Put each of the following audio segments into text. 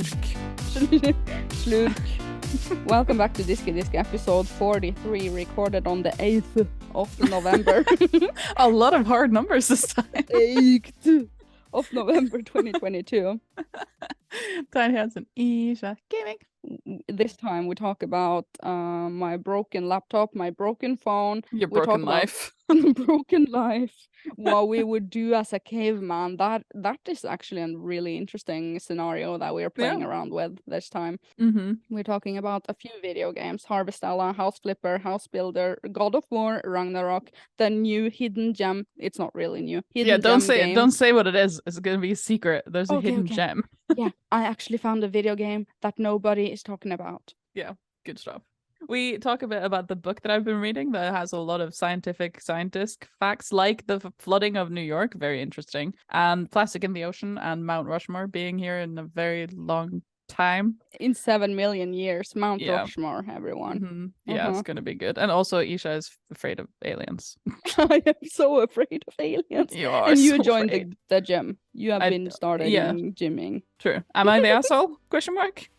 Slurk. Slurk. Welcome back to Diskydisk episode 43, recorded on the 8th of November. A lot of hard numbers this time. 8th of November 2022. Tinyhats and Ircha gaming. This time we talk about my broken laptop, my broken phone. Your We talk broken about life. broken life, what we would do as a caveman. That is actually a really interesting scenario that we are playing around with this time. Mm-hmm. We're talking about a few video games: Harvestella, House Flipper, House Builder, God of War, Ragnarok, the new hidden gem. It's not really new. Yeah, don't say game. it. Don't say what it is. It's gonna be a secret. There's a hidden gem. Yeah, I actually found a video game that nobody is talking about. Yeah, good stuff. We talk a bit about the book that I've been reading that has a lot of scientific facts, like the flooding of New York, very interesting, and plastic in the ocean and Mount Rushmore being here in a very long time. In 7 million years, Mount Rushmore, everyone. Mm-hmm. Yeah, it's gonna be good. And also, Isha is afraid of aliens. I am so afraid of aliens. You are, and you so joined the gym. You have been starting gymming. True. Am I the asshole? Question mark.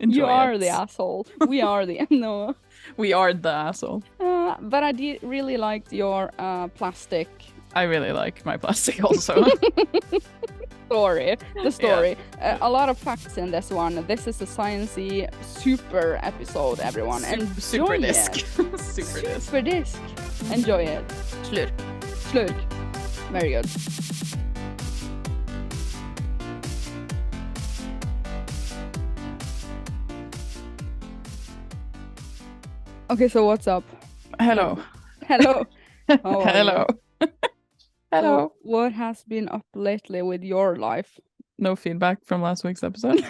Enjoy you are it. the asshole. We are the no. We are the asshole. But I did really liked your plastic. I really like my plastic also. The story. Yeah. A lot of facts in this one. This is a sciencey super episode, everyone. Super disc. Super disc. Enjoy it. Slurk. Very good. Okay, so what's up? Hello. Hello. Hello. Hello. So what has been up lately with your life? No feedback from last week's episode?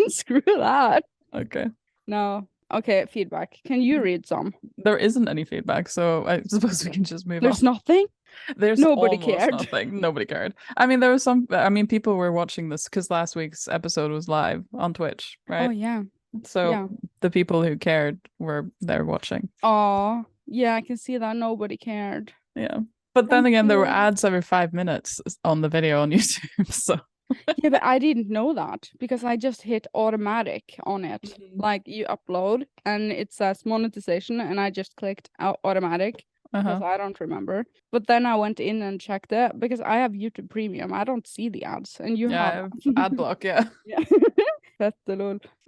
Screw that. Okay. No. Okay, feedback. Can you read some? There isn't any feedback, so I suppose we can just move on. There's nothing? There's nobody almost cared. Nothing. Nobody cared. I mean, there was some. I mean, people were watching this because last week's episode was live on Twitch, right? Oh, yeah. So the people who cared were there watching. Oh, yeah, I can see that nobody cared. Yeah. But then again, there were ads every 5 minutes on the video on YouTube, so... Yeah, but I didn't know that because I just hit automatic on it. Mm-hmm. Like, you upload and it says monetization and I just clicked automatic because I don't remember. But then I went in and checked it because I have YouTube Premium. I don't see the ads and you have... adblock, yeah.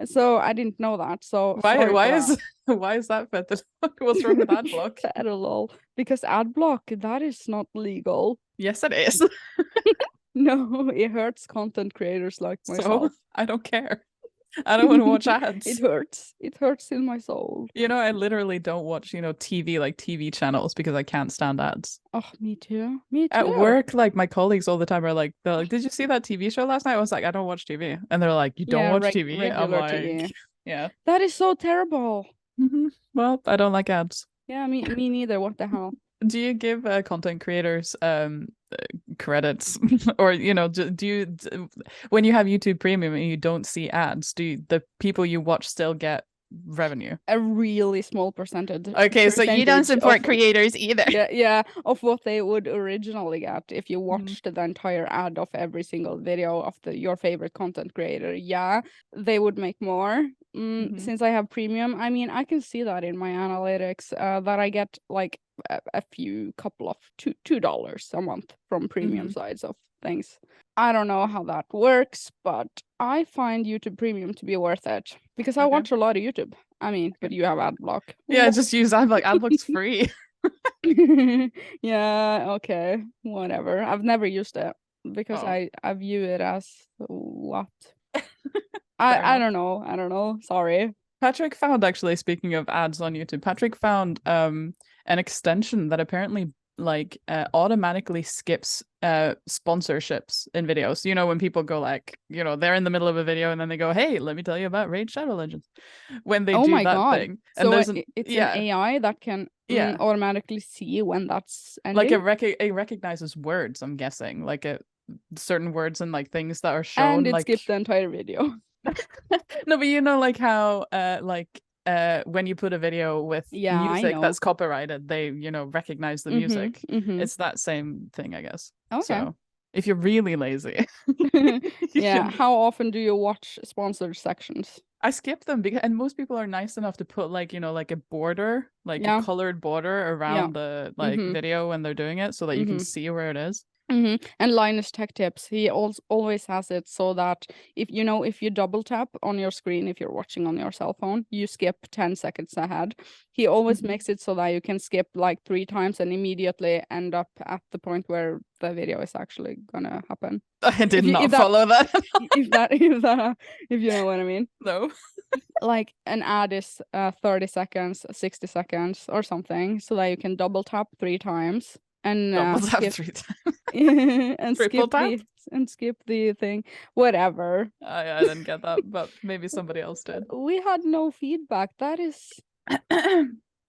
So I didn't know that. So why is that fettelol? What's wrong with adblock? Fettelol. Because adblock, that is not legal. Yes, it is. No, it hurts content creators like myself. So, I don't care. I don't want to watch ads. It hurts. It hurts in my soul. You know, I literally don't watch, TV, like TV channels because I can't stand ads. Oh, me too. Me too. At work, like, my colleagues all the time are like, they're like, did you see that TV show last night? I was like, I don't watch TV. And they're like, you don't watch TV? I'm like, TV. Yeah. That is so terrible. Mm-hmm. Well, I don't like ads. Yeah, me neither. What the hell? Do you give content creators credits or do you when you have YouTube Premium and you don't see ads, do the people you watch still get revenue? A really small percentage. Okay, so you don't support creators either. Yeah, of what they would originally get if you watched the entire ad of every single video of your favorite content creator. Yeah, they would make more. Since I have Premium, I mean, I can see that in my analytics that I get like a couple of $2 a month from Premium sides of things. I don't know how that works, but I find YouTube Premium to be worth it because I watch a lot of YouTube. I mean, but you have adblock. Yeah, just use adblock. Adblock's free. Yeah, okay, whatever. I've never used it because I view it as what? I don't know. Sorry. Patrick found, actually, speaking of ads on YouTube, Patrick found an extension that apparently automatically skips sponsorships in videos. You know, when people go like, they're in the middle of a video and then they go, hey, let me tell you about Raid Shadow Legends. When they do that thing. And so it's an AI that can automatically see when that's ending? Like it recognizes words, I'm guessing. Like certain words and like things that are shown. And it skipped the entire video. No, but like how when you put a video with music that's copyrighted, they recognize the music. It's that same thing, I guess. Okay. So If you're really lazy. Yeah. How often do you watch sponsored sections? I skip them because, and most people are nice enough to put like, like a border, like a colored border around the like video when they're doing it so that you can see where it is. And Linus Tech Tips, he always has it so that if you double tap on your screen, if you're watching on your cell phone, you skip 10 seconds ahead. He always makes it so that you can skip like 3 times and immediately end up at the point where the video is actually gonna happen. I did not follow that. if you know what I mean. No. Like an ad is 30 seconds, 60 seconds or something, so that you can double tap 3 times. And skip 3 times. and skip the thing, whatever. I didn't get that, but maybe somebody else did. We had no feedback. That is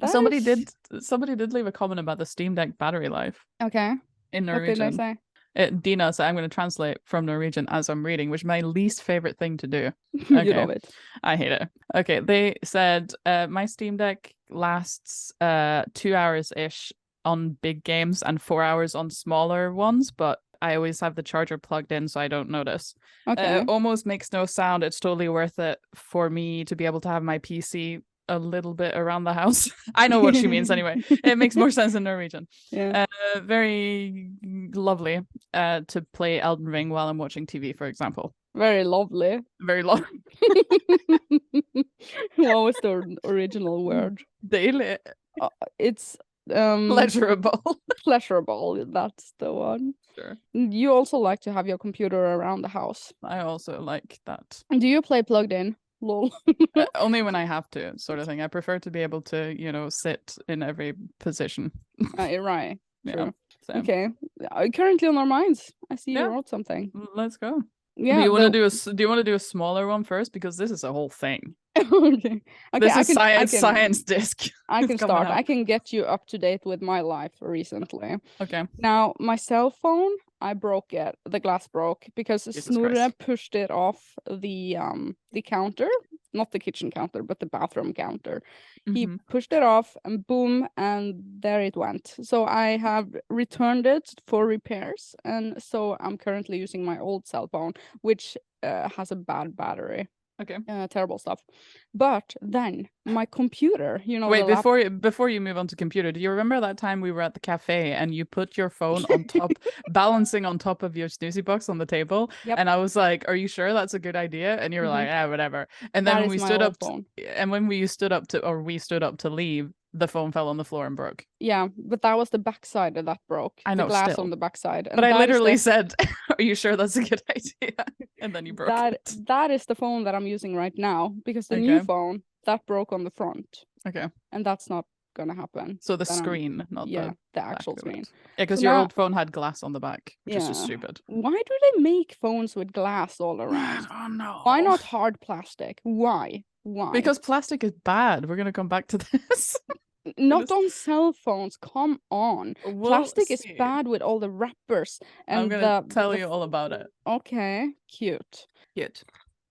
somebody did leave a comment about the Steam Deck battery life. Okay. In Norwegian. What did they say? Dina said, I'm going to translate from Norwegian as I'm reading, which is my least favorite thing to do. Okay. You love it. I hate it. Okay, they said my Steam Deck lasts 2 hours-ish on big games and 4 hours on smaller ones, but I always have the charger plugged in, so I don't notice. Okay. Almost makes no sound. It's totally worth it for me to be able to have my PC a little bit around the house. I know what she means anyway. It makes more sense in Norwegian. Yeah. Very lovely to play Elden Ring while I'm watching TV, for example. Very lovely. Very lovely. What was the original word? Daily. It's pleasurable. Pleasurable, that's the one. Sure. You also like to have your computer around the house. I also like that. Do you play plugged in? Lol. Only when I have to, sort of thing. I prefer to be able to, sit in every position. Right. Yeah. Same. Okay. Currently on our minds. I see you wrote something. Let's go. Yeah. Do you want to do a smaller one first, because this is a whole thing? Okay. This is science disc. I can start. I can get you up to date with my life recently. Okay. Now my cell phone, I broke it. The glass broke because Snorre pushed it off the counter, not the kitchen counter, but the bathroom counter. He pushed it off, and boom, and there it went. So I have returned it for repairs, and so I'm currently using my old cell phone, which has a bad battery. Okay. Terrible stuff. But then my computer, Wait, before you move on to computer, do you remember that time we were at the cafe and you put your phone on top, balancing on top of your snoozy box on the table? Yep. And I was like, "Are you sure that's a good idea?" And you were like, whatever." And then when we stood up to leave, the phone fell on the floor and broke. Yeah, but that was the backside that broke. I know, the glass on the backside. And but I literally said, "Are you sure that's a good idea?" And then you broke it. That is the phone that I'm using right now, because the new phone that broke on the front. Okay. And that's not gonna happen. So the screen, not the actual screen. Yeah, because your old phone had glass on the back, which is just stupid. Why do they make phones with glass all around? Oh no. Why not hard plastic? Why? Because plastic is bad. We're gonna come back to this. Not on cell phones. Come on. Plastic is bad with all the wrappers. And I'm gonna tell you all about it. Okay, cute.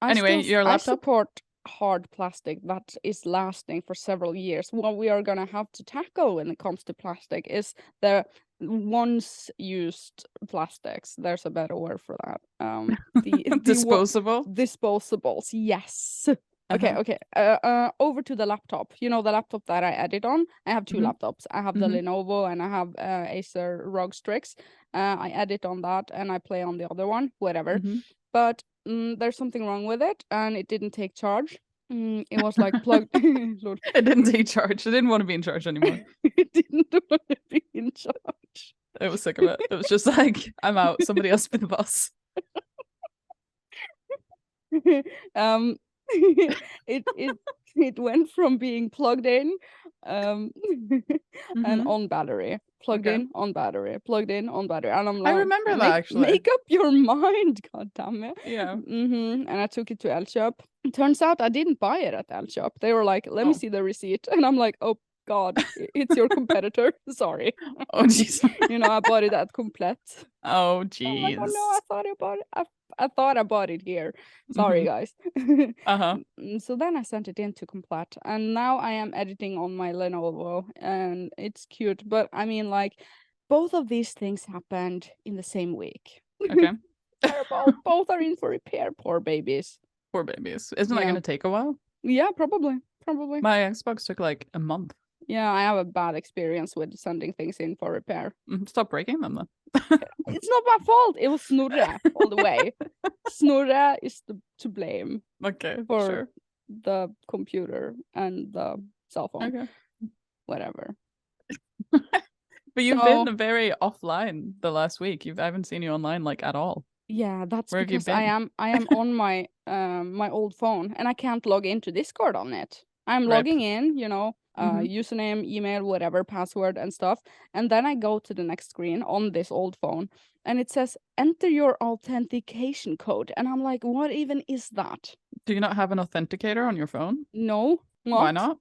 Anyway, your laptop. I support hard plastic that is lasting for several years. What we are gonna have to tackle when it comes to plastic is the once used plastics. There's a better word for that. The disposables. Yes. Okay. Over to the laptop. The laptop that I edit on. I have 2 laptops. I have the Lenovo and I have Acer ROG Strix. I edit on that and I play on the other one, whatever. But there's something wrong with it, and it didn't take charge. It was like plugged. Lord. It didn't take charge. It didn't want to be in charge anymore. It didn't want to be in charge. It was sick of it. It was just like, I'm out. Somebody else be the boss. It went from being plugged in and on battery, plugged in on battery, plugged in on battery, and I'm like, I remember that actually. Make up your mind, god damn it. Yeah. And I took it to Elcha. It turns out I didn't buy it at Elcha. They were like, let me see the receipt, and I'm like, oh god, it's your competitor. Sorry. Oh jeez. I bought it at Komplett. Oh jeez. Oh no, I thought I bought it here. Sorry, guys. So then I sent it in to Komplett, and now I am editing on my Lenovo, and it's cute. But I mean, like, both of these things happened in the same week. Okay. Terrible. Both are in for repair. Poor babies. Poor babies. Isn't that going to take a while? Yeah, probably. My Xbox took like a month. Yeah, I have a bad experience with sending things in for repair. Stop breaking them then. It's not my fault. It was Snorre all the way. Snorre is to blame. Okay, for sure. the computer and the cell phone. Okay. Whatever. But you've been very offline the last week. I haven't seen you online like at all. Yeah, that's Where because I am on my my old phone and I can't log into Discord on it. I'm logging in, username, email, whatever, password and stuff. And then I go to the next screen on this old phone and it says enter your authentication code. And I'm like, what even is that? Do you not have an authenticator on your phone? No. What? Why not?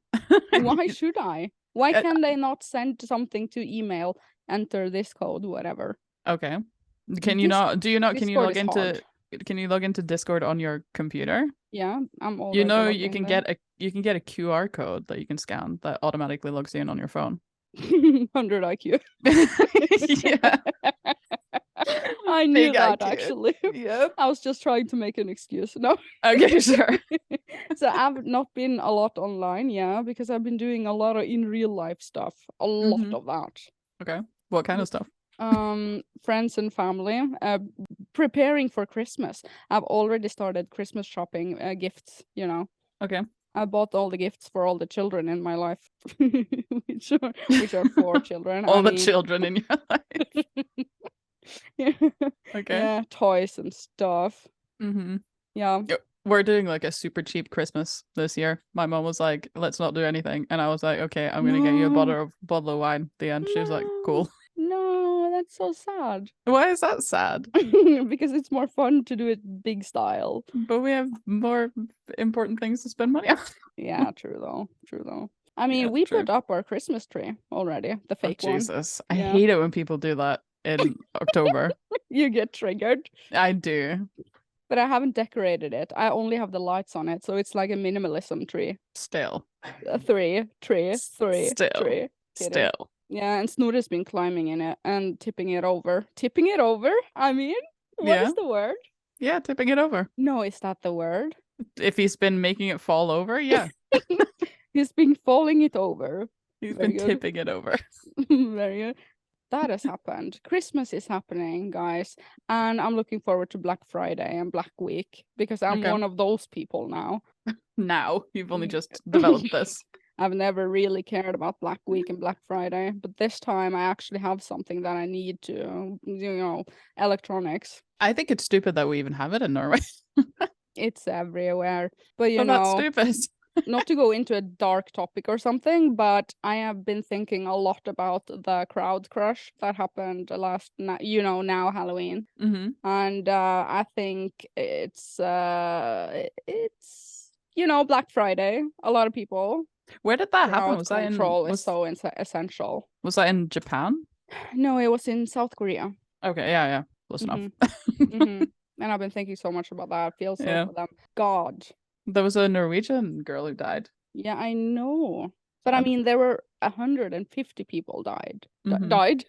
Why should I? Why can they not send something to email, enter this code, whatever? Okay. Can you not can you log into hard. Can you log into Discord on your computer? Yeah, I'm already you can get a QR code that you can scan that automatically logs you in on your phone. 100 IQ. Yeah. I knew that IQ. Actually. Yep. I was just trying to make an excuse. No. Okay, sure. So I've not been a lot online, because I've been doing a lot of in real life stuff. A lot of that. Okay. What kind of stuff? Friends and family. Preparing for Christmas. I've already started Christmas shopping, gifts, Okay. I bought all the gifts for all the children in my life, which are 4 children. All the children in your life. Yeah. Okay. Yeah, toys and stuff. Yeah. We're doing like a super cheap Christmas this year. My mom was like, let's not do anything. And I was like, okay, I'm going to get you a bottle of wine at the end. She was like, cool. No, that's so sad. Why is that sad? Because it's more fun to do it big style. But we have more important things to spend money on. Yeah, true though. I mean, we put up our Christmas tree already, the fake one. Jesus. I hate it when people do that in October. You get triggered. I do. But I haven't decorated it. I only have the lights on it, so it's like a minimalism tree. Still. A tree. Still. Yeah, and Snorre's been climbing in it and tipping it over. Tipping it over? I mean, what is the word? Yeah, tipping it over. No, is that the word? If he's been making it fall over, yeah. He's been falling it over. He's been tipping it over. Very good. That has happened. Christmas is happening, guys. And I'm looking forward to Black Friday and Black Week because I'm one of those people now. Now? You've only just developed this. I've never really cared about Black Week and Black Friday, but this time I actually have something that I need to, electronics. I think it's stupid that we even have it in Norway. It's everywhere. But that's stupid. Not to go into a dark topic or something, but I have been thinking a lot about the crowd crush that happened last night, now Halloween. And I think it's Black Friday. A lot of people. Where did that happen? Was control is so essential. Was that in Japan? No, it was in South Korea. Okay, yeah. Close enough. And I've been thinking so much about that. I feel so for them. God. There was a Norwegian girl who died. Yeah, I know. But I mean, there were 150 people died. Died?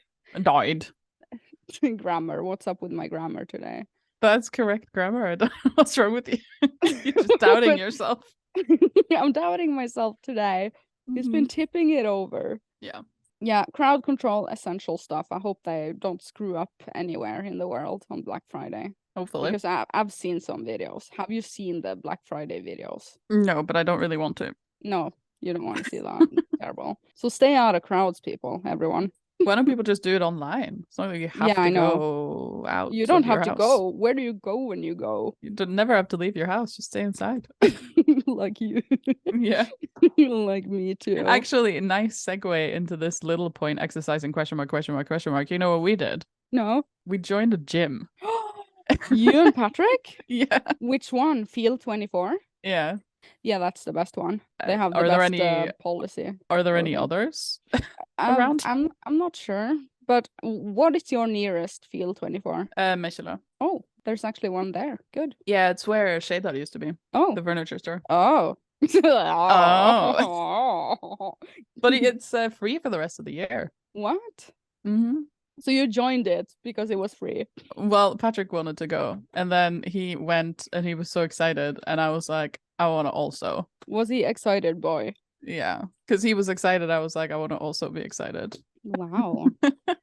Grammar. What's up with my grammar today? That's correct grammar. I don't know what's wrong with you. You're just doubting yourself. I'm doubting myself today. He's been tipping it over. Yeah, crowd control, essential stuff. I hope they don't screw up anywhere in the world on Black Friday. Hopefully. Because I've seen some videos. Have you seen the Black Friday videos? No, but I don't really want to. No, you don't want to see that. Terrible. So stay out of crowds, people, everyone. Why don't people just do it online? It's not like you have to go out. You don't have to go. Where do you go when you go? You never have to leave your house. Just stay inside. Like you. Yeah. Like me too. Actually, a nice segue into this little point exercising question mark. You know what we did? No. We joined a gym. You and Patrick? Yeah. Which one? Field 24? Yeah. Yeah, that's the best one. They have the best policy. Are there any others around? I'm not sure. But what is your nearest Field 24? Mechela. Oh, there's actually one there. Good. Yeah, it's where Shadar used to be. Oh. The furniture store. Oh. Oh. But it's free for the rest of the year. What? So you joined it because it was free. Well, Patrick wanted to go, and then he went, and he was so excited, and I was like, I want to also. Was he excited, boy? Yeah, because he was excited. I was like, I want to also be excited. Wow,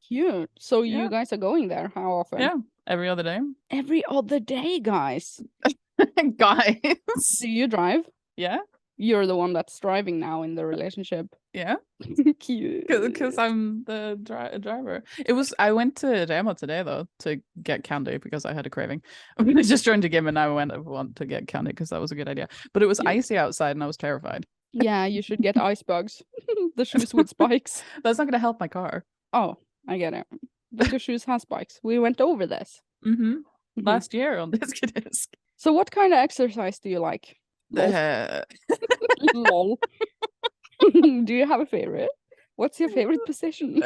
cute. So Yeah. you guys are going there? How often? Yeah, every other day. Every other day, guys. Guys. Do you drive? Yeah. You're the one that's driving now in the relationship. Yeah. Cute. Because I'm the driver. I went to Rema today though to get candy because I had a craving. I just joined a game and I want to get candy because that was a good idea. But it was icy outside and I was terrified. Yeah, you should get ice bugs. The shoes with spikes. That's not going to help my car. Oh, I get it. But your shoes have spikes. We went over this. Last year on Diskydisk. So what kind of exercise do you like? Lol. Do you have a favorite? What's your favorite position?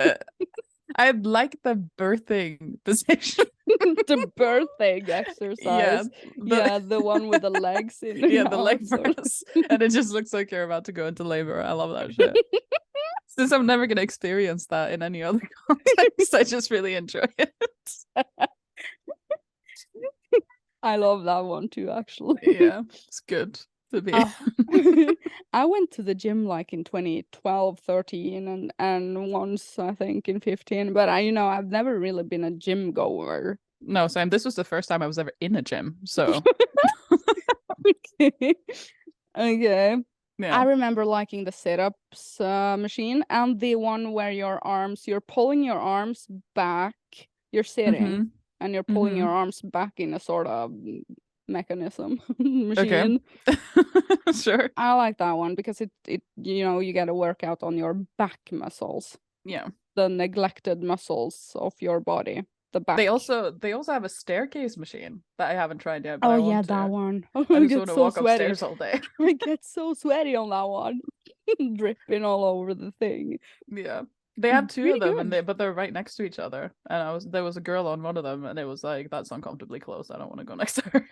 I like the birthing position. The birthing exercise. Yeah, the one with the legs in the the leg press. And it just looks like you're about to go into labor. I love that shit. Since I'm never going to experience that in any other context, I just really enjoy it. I love that one too, actually. Yeah, it's good to be. I went to the gym like in 2012, 13 and once I think in 15, but I've never really been a gym goer. No, Sam, this was the first time I was ever in a gym, so. Okay. Yeah. Yeah. I remember liking the sit-ups machine and the one where you're pulling your arms back, you're sitting and you're pulling your arms back in a sort of mechanism machine. Okay. Sure. I like that one because it you get a workout on your back muscles. Yeah. The neglected muscles of your body. The back. They also have a staircase machine that I haven't tried yet. But oh I yeah, want that to. one. I just want to walk upstairs all day. I get so sweaty on that one. Dripping all over the thing. Yeah. They have two of them but they're right next to each other. And there was a girl on one of them and it was like, that's uncomfortably close. I don't want to go next to her.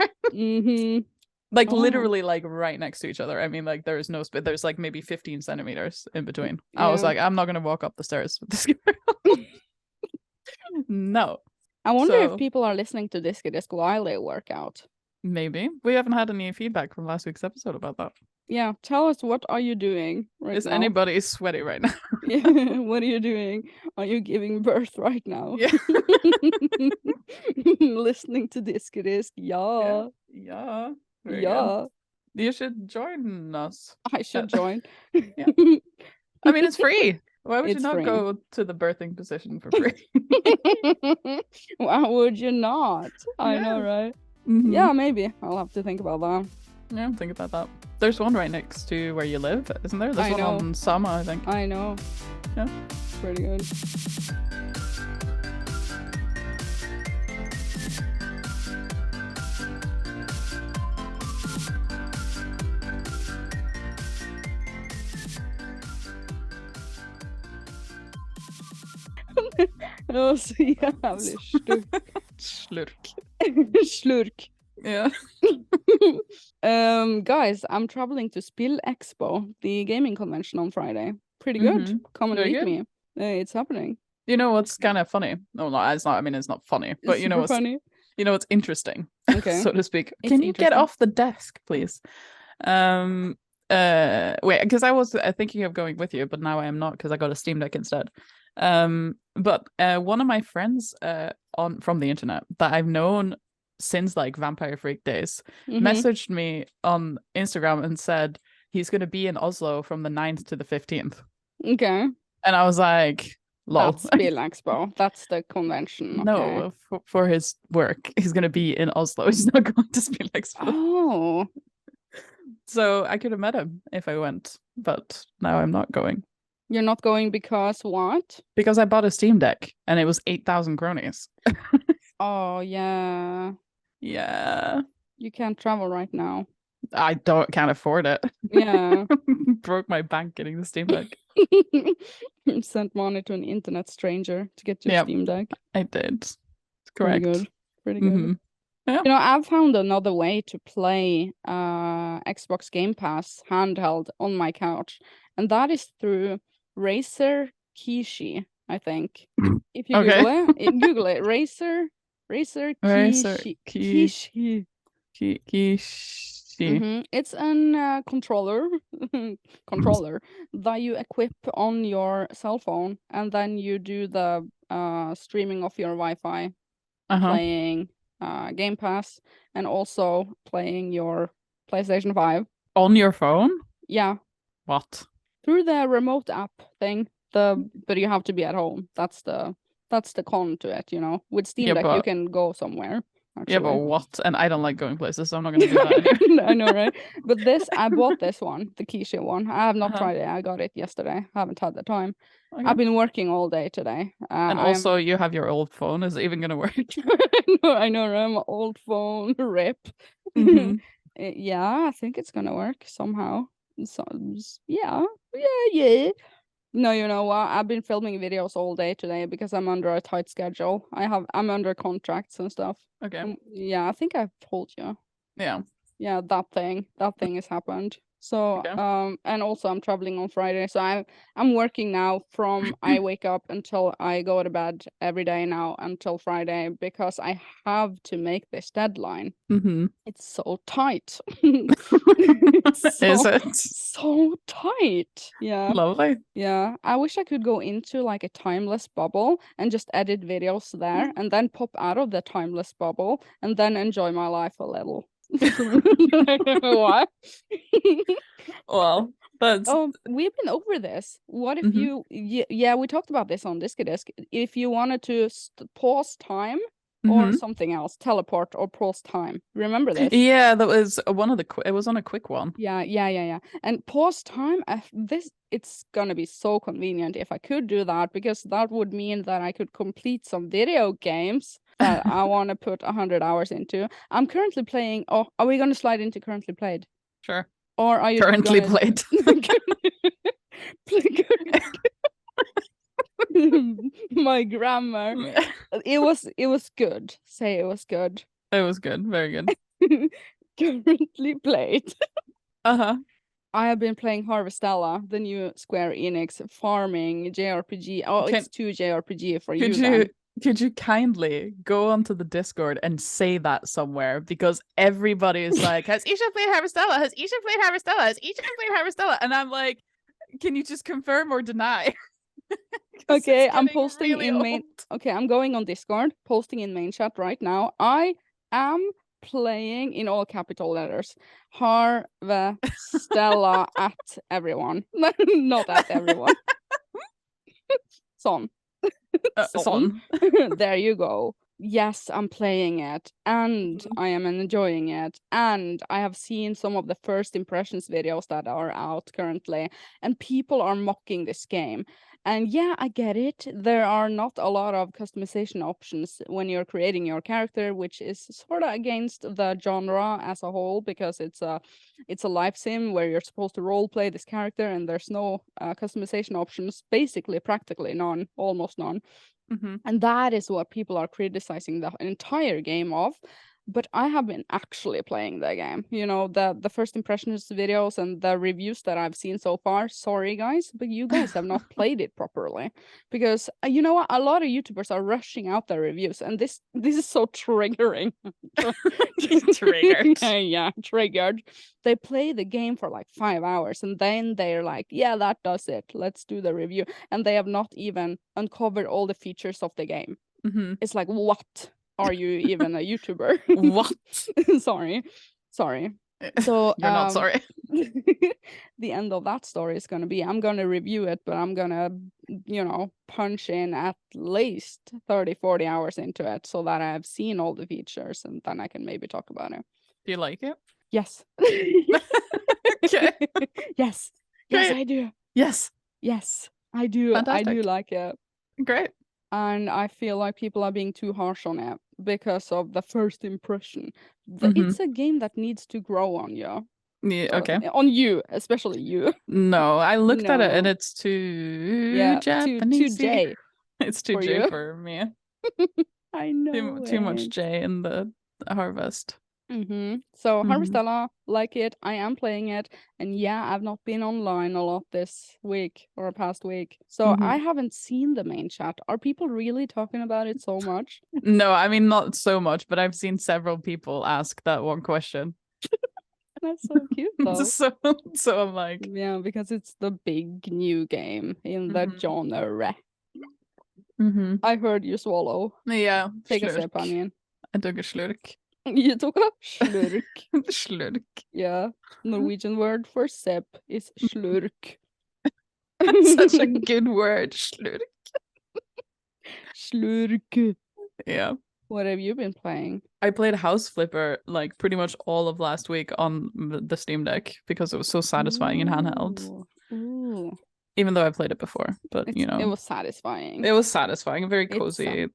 Like literally like right next to each other. I mean, like there is no space. There's like maybe 15 centimeters in between. Yeah. I was like, I'm not gonna walk up the stairs with this girl. No. I wonder if people are listening to Diskydisk while they work out. Maybe. We haven't had any feedback from last week's episode about that. Yeah, tell us, what are you doing right Is now? anybody sweaty right now? Yeah, what are you doing? Are you giving birth right now? Yeah. Listening to Diskydisk. Yeah. Yeah. Very good. You should join us. I should join. Yeah. I mean, it's free. Why would you not go to the birthing position for free? Why would you not? I know, right? Yeah, maybe. I'll have to think about that. Yeah, think about that. There's one right next to where you live, isn't there? There's one on Sama, I think. I know. Yeah. Pretty good. Det var så jävligt Slurk. Slurk. Yeah. Guys, I'm traveling to Spill Expo, the gaming convention on Friday. Pretty good. Come and meet me. It's happening. You know what's kind of funny? No, it's not. I mean, it's not funny. But you know what's funny? You know what's interesting, so to speak. Can you get off the desk, please? Wait, because I was thinking of going with you, but now I am not because I got a Steam Deck instead. But one of my friends from the internet that I've known since like Vampire Freak days messaged me on Instagram and said he's going to be in Oslo from the 9th to the 15th. Okay. And I was like, lol. That's Spill Expo. That's the convention. Okay. No, for his work. He's going to be in Oslo. He's not going to Spill Expo. Oh. So I could have met him if I went, but now I'm not going. You're not going because what? Because I bought a Steam Deck and it was 8,000 cronies. Oh, yeah. Yeah. You can't travel right now. I can't afford it. Yeah. Broke my bank getting the Steam Deck. Sent money to an internet stranger to get your Steam Deck. I did. It's correct. Pretty good. Yeah. I've found another way to play Xbox Game Pass handheld on my couch. And that is through Razer Kishi. I think. If you Okay. Google it. Racer Kishi. It's an controller that you equip on your cell phone, and then you do the streaming of your Wi-Fi, playing Game Pass, and also playing your PlayStation 5. On your phone? Yeah. What? Through the remote app thing. But you have to be at home. That's the con to it, you know. With Steam Deck, you can go somewhere. Actually. Yeah, but what? And I don't like going places, so I'm not gonna do that anyway. I know, right? But I bought this one, the Kishi one. I have not tried it. I got it yesterday. I haven't had the time. Okay. I've been working all day today. And also, you have your old phone. Is it even gonna work? I know, right? My old phone, rip. Yeah, I think it's gonna work somehow. So, yeah. No, you know what? I've been filming videos all day today because I'm under a tight schedule. I'm under contracts and stuff. Okay. Yeah, I think I've told you. Yeah. Yeah, that thing has happened. So, okay. And also I'm traveling on Friday, so I'm working now from I wake up until I go to bed every day now until Friday because I have to make this deadline. It's so tight. Is it? So tight. Yeah. Lovely. Yeah. I wish I could go into like a timeless bubble and just edit videos there and then pop out of the timeless bubble and then enjoy my life a little. What? Well, that's we've been over this. What if you we talked about this on Diskydisk. If you wanted to pause time or something else, teleport or pause time. Remember this? Yeah, that was one of the it was on a quick one. Yeah. And pause time, it's gonna be so convenient if I could do that, because that would mean that I could complete some video games that I want to put 100 hours into. I'm currently playing. Oh, are we gonna slide into currently played? Sure. Or are you currently played? My grammar. It was good. Say it was good. It was good. Very good. Currently played. I have been playing Harvestella, the new Square Enix farming JRPG. It's 2 JRPG for you. Could you kindly go onto the Discord and say that somewhere? Because everybody is like, has Isha played Harvestella? Has Isha played Harvestella? Has Isha played Harvestella? And I'm like, can you just confirm or deny? Okay, I'm posting really in main. Okay, I'm going on Discord, posting in main chat right now. I am playing in all capital letters Harvestella at everyone. Not at everyone. Son. Son. There you go. Yes, I'm playing it and I am enjoying it, and I have seen some of the first impressions videos that are out currently, and people are mocking this game. And yeah, I get it. There are not a lot of customization options when you're creating your character, which is sort of against the genre as a whole, because it's a life sim where you're supposed to role play this character, and there's no customization options, basically, practically none, almost none. And that is what people are criticizing the entire game of. But I have been actually playing the game. You know, the first impressions videos and the reviews that I've seen so far. Sorry, guys, but you guys have not played it properly. Because you know what? A lot of YouTubers are rushing out their reviews, and this is so triggering. Triggered. Yeah, triggered. They play the game for like 5 hours, and then they're like, yeah, that does it. Let's do the review. And they have not even uncovered all the features of the game. It's like, what? Are you even a YouTuber? What? Sorry. So you're not sorry. The end of that story is gonna be, I'm gonna review it, but I'm gonna, punch in at least 30-40 hours into it so that I've seen all the features, and then I can maybe talk about it. Do you like it? Yes. Okay. Yes. Great. Yes, I do. Yes, I do. Fantastic. I do like it. Great. And I feel like people are being too harsh on it because of the first impression. It's a game that needs to grow on you. Yeah, okay. On you, especially you. No, I looked at it and it's too Japanese. Too J. It's too J for me. I know. Too much J in the harvest. So Mhm. Harvestella, like it. I am playing it, and yeah, I've not been online a lot this week or past week, so I Mhm. haven't seen the main chat. Are people really talking about it so much? No, I mean not so much, but I've seen several people ask that one question. That's so cute, though. So I'm like, Yeah, because it's the big new game in the mhm. genre. Mhm. I heard you swallow. Ja, Take a sip, I slurk. mean. I took a slurk. You took a slurk. Slurk. Yeah, Norwegian word for sip is slurk. Such a good word, slurk. Slurk. Yeah. What have you been playing? I played House Flipper like pretty much all of last week on the Steam Deck because it was so satisfying in handheld. Ooh. Even though I played it before, but It was satisfying. it was satisfying, very It cozy, satisfied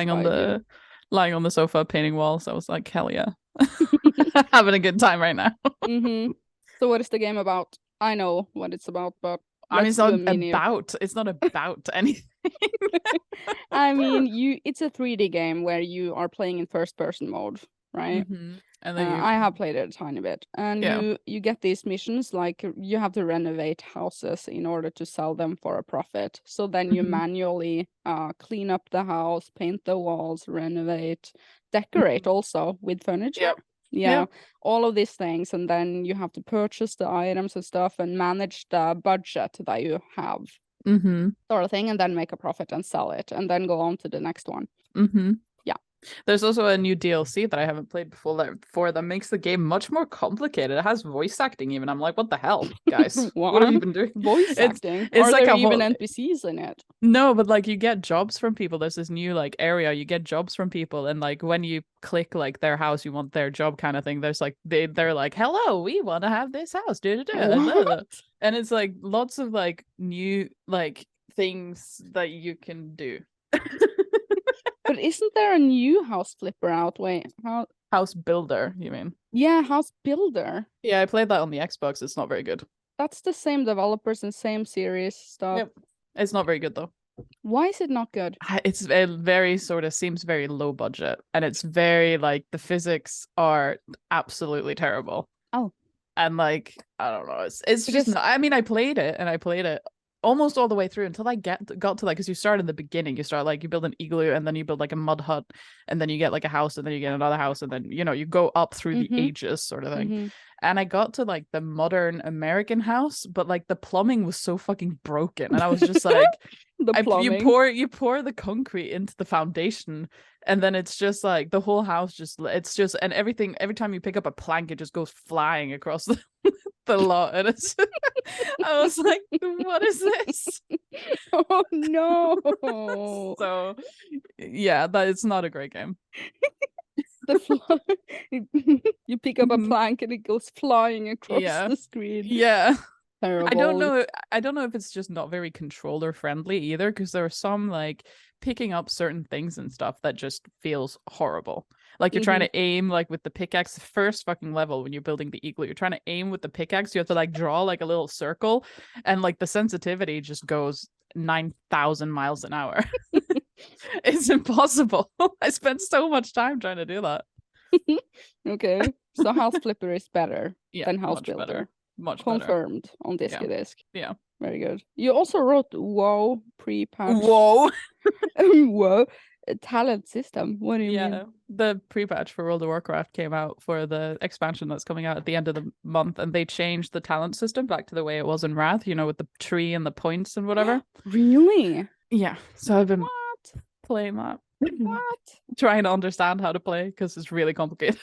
you. lying on the sofa painting walls. I was like, hell yeah. Having a good time right now. So what is the game about? I know what it's about, but I mean, let's do a mini. it's not about anything. I mean, it's a 3D game where you are playing in first person mode, right? And then I have played it a tiny bit, and yeah. you get these missions like you have to renovate houses in order to sell them for a profit. So then you manually clean up the house, paint the walls, renovate, decorate also with furniture. Yep. Yeah, Yep. all of these things, and then you have to purchase the items and stuff and manage the budget that you have, sort of thing, and then make a profit and sell it, and then go on to the next one. Yeah. There's also a new DLC that I haven't played before that makes the game much more complicated. It has voice acting even. I'm like, what the hell, guys? What have you been doing? Voice acting? It's Are like there a even whole... NPCs in it? No, but like you get jobs from people. There's this new like area, you get jobs from people, and like when you click like their house, you want their job kind of thing. There's like they're like, hello, we want to have this house. What? And it's like lots of like new like things that you can do. But isn't there a new House Flipper out? Wait, House Builder, you mean? Yeah, House Builder. Yeah, I played that on the Xbox. It's not very good. That's the same developers and same series stuff. Yep. It's not very good though. Why is it not good? It's a very sort of seems very low budget, and it's very like the physics are absolutely terrible. Oh. And like I don't know, it's just not, I mean I played it almost all the way through until I got to like, because you start in the beginning, you start like you build an igloo and then you build like a mud hut and then you get like a house and then you get another house and then you go up through the ages sort of thing. And I got to like the modern American house, but like the plumbing was so fucking broken and I was just like you pour the concrete into the foundation and then it's just like the whole house and everything, every time you pick up a plank it just goes flying across the lot and it's I was like, what is this? Oh no. So yeah, that it's not a great game. You pick up a plank and it goes flying across the screen. Yeah. Terrible. I don't know if it's just not very controller friendly either, because there are some like picking up certain things and stuff that just feels horrible. Like you're trying to aim like with the pickaxe, the first fucking level when you're building the igloo, you're trying to aim with the pickaxe, you have to like draw like a little circle and like the sensitivity just goes 9,000 miles an hour. It's impossible. I spent so much time trying to do that. Okay, so House Flipper is better than House Builder. Better. Much confirmed better. On Diskydisk. Yeah. Very good. You also wrote WoW pre-patch. Whoa. Whoa. A talent system. What do you mean? The pre-patch for World of Warcraft came out for the expansion that's coming out at the end of the month, and they changed the talent system back to the way it was in Wrath, with the tree and the points and whatever. Really? Yeah. So I've been playing that. What? Trying to understand how to play because it's really complicated.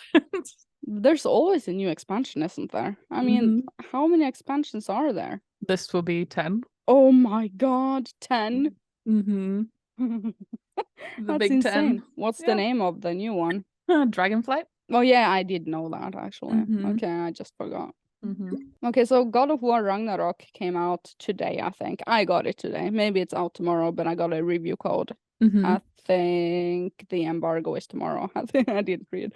There's always a new expansion, isn't there? I mean, how many expansions are there? This will be 10. Oh my god, 10? The That's big insane. 10. What's the name of the new one? Dragonflight. Oh yeah, I did know that actually. Okay, I just forgot. Okay, so God of War Ragnarok came out today, I think. I got it today. Maybe it's out tomorrow, but I got a review code. I think the embargo is tomorrow. I didn't read.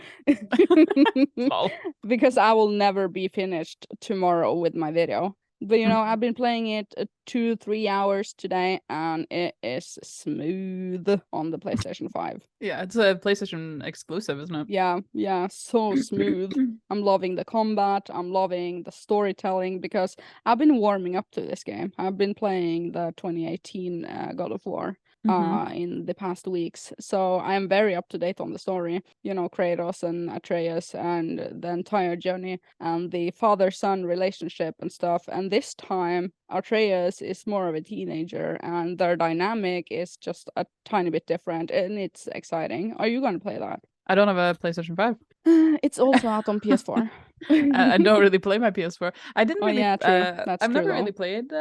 Because I will never be finished tomorrow with my video. But you know, I've been playing it 2-3 hours today, and it is smooth on the PlayStation 5. Yeah, it's a PlayStation exclusive, isn't it? Yeah, so smooth. I'm loving the combat. I'm loving the storytelling because I've been warming up to this game. I've been playing the 2018 God of War in the past weeks. So I am very up to date on the story. You know, Kratos and Atreus and the entire journey and the father-son relationship and stuff. And this time, Atreus is more of a teenager and their dynamic is just a tiny bit different, and it's exciting. Are you going to play that? I don't have a PlayStation 5. It's also out on PS4. I don't really play my PS4. I didn't Oh really. yeah, true. That's I've true never though. really played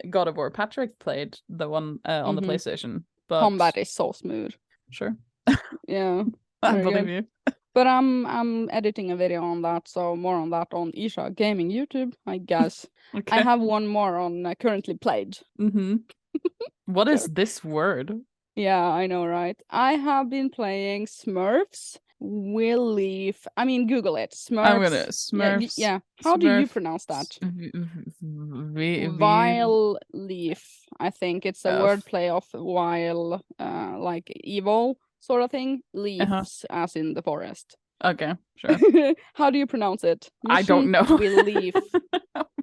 God of War. Patrick played the one on the PlayStation, but Combat is so smooth. sure, Yeah, I very believe good. you. But I'm editing a video on that, so more on that on Ircha Gaming YouTube, I guess. Okay. I have one more on currently played. What is this word? Yeah, I know, right? I have been playing Smurfs. Will leaf. I mean, Google it. Smurfs. I'm gonna Smurfs. Yeah. How do you pronounce that? Vile leaf. I think it's a wordplay of while, like evil sort of thing. Leaves, as in the forest. Okay, sure. How do you pronounce it? I don't know. We leaf.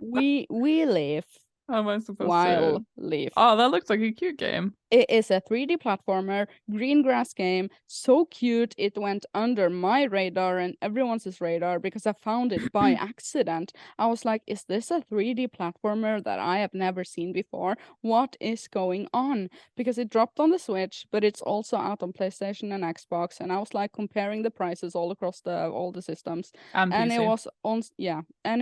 we leaf. How am I supposed While to leaf. Oh, that looks like a cute game. It is a 3D platformer, green grass game, so cute. It went under my radar and everyone's radar because I found it by accident. I was like, is this a 3D platformer that I have never seen before? What is going on? Because it dropped on the Switch, but it's also out on PlayStation and Xbox, and I was like comparing the prices all across all the systems. And and PC.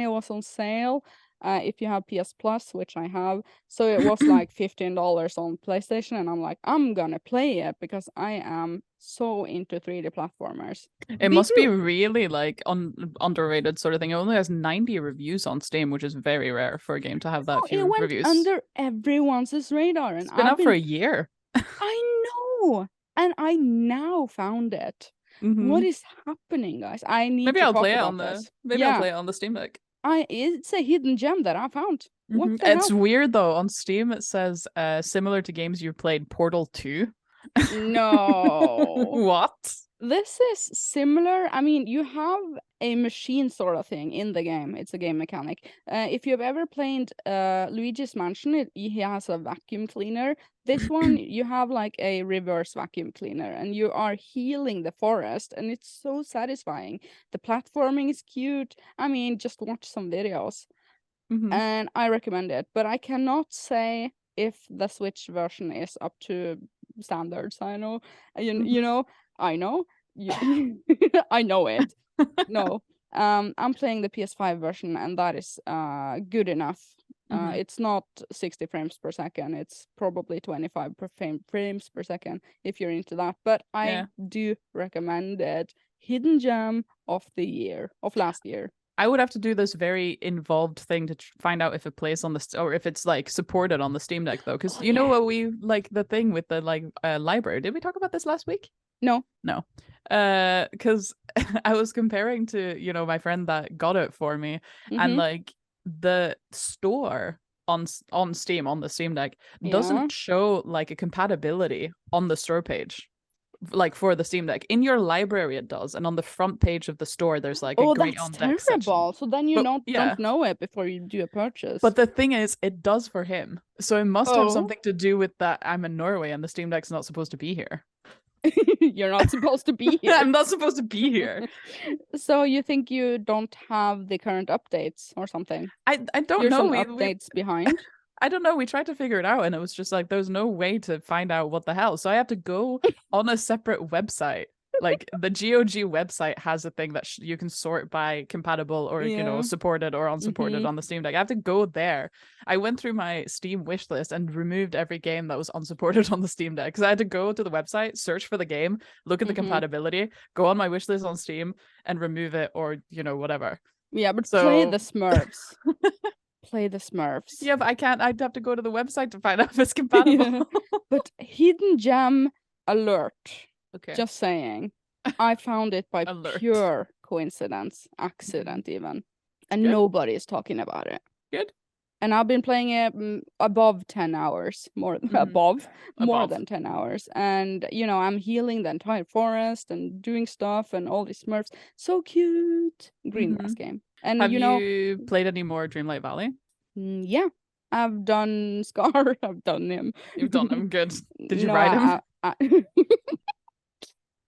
it was on sale. If you have PS Plus, which I have. So it was like $15 on PlayStation, and I'm like, I'm gonna play it because I am so into 3D platformers. It must be really like underrated sort of thing. It only has 90 reviews on Steam, which is very rare for a game to have that few it went reviews. under everyone's radar, and it's been out for a year. I know, and I now found it. What is happening, guys? I need maybe to I'll talk play it about on the this. I'll play it on the Steam Deck. It's a hidden gem that I found. What the hell? It's weird though. On Steam it says similar to games you've played, Portal 2. No. What? This is similar. I mean, you have a machine sort of thing in the game. It's a game mechanic. If you've ever played Luigi's Mansion, he has a vacuum cleaner. This one, you have like a reverse vacuum cleaner, and you are healing the forest, and it's so satisfying. The platforming is cute. I mean, just watch some videos. And I recommend it. But I cannot say if the Switch version is up to standards. I know. You know. I know. I know it. No. I'm playing the PS5 version, and that is good enough. It's not 60 frames per second. It's probably 25 frames per second if you're into that. But I do recommend it. Hidden gem of last year. I would have to do this very involved thing to find out if it plays on or if it's like supported on the Steam Deck though, because know what we like the thing with the like library. Did we talk about this last week? No. Because I was comparing to my friend that got it for me, and like the store on Steam on the Steam Deck doesn't show like a compatibility on the store page. Like for the Steam Deck, in your library it does, and on the front page of the store there's like a great on deck section. So then you don't know it before you do a purchase. But the thing is, it does for him, so it must have something to do with that. I'm in Norway and the Steam Deck's not supposed to be here. You're not supposed to be here. I'm not supposed to be here. So you think you don't have the current updates or something? I don't You're know. Some updates behind. I don't know. We tried to figure it out, and it was just like there's no way to find out what the hell. So I have to go on a separate website. Like the GOG website has a thing that you can sort by compatible or supported or unsupported on the Steam Deck. I have to go there. I went through my Steam wish list and removed every game that was unsupported on the Steam Deck because I had to go to the website, search for the game, look at the compatibility, go on my wish list on Steam, and remove it or whatever. Yeah, but play the Smurfs. Play the Smurfs. Yeah, but I can't. I'd have to go to the website to find out if it's compatible. But hidden gem alert. Okay. Just saying. I found it by pure coincidence, accident even. And nobody is talking about it. Good. And I've been playing it above 10 hours, more Above. than 10 hours. And, I'm healing the entire forest and doing stuff and all these Smurfs. So cute. Green grass game. And, Have you played any more Dreamlight Valley? yeah, I've done Scar. I've done him. You've done him. Good. Did you No, ride him?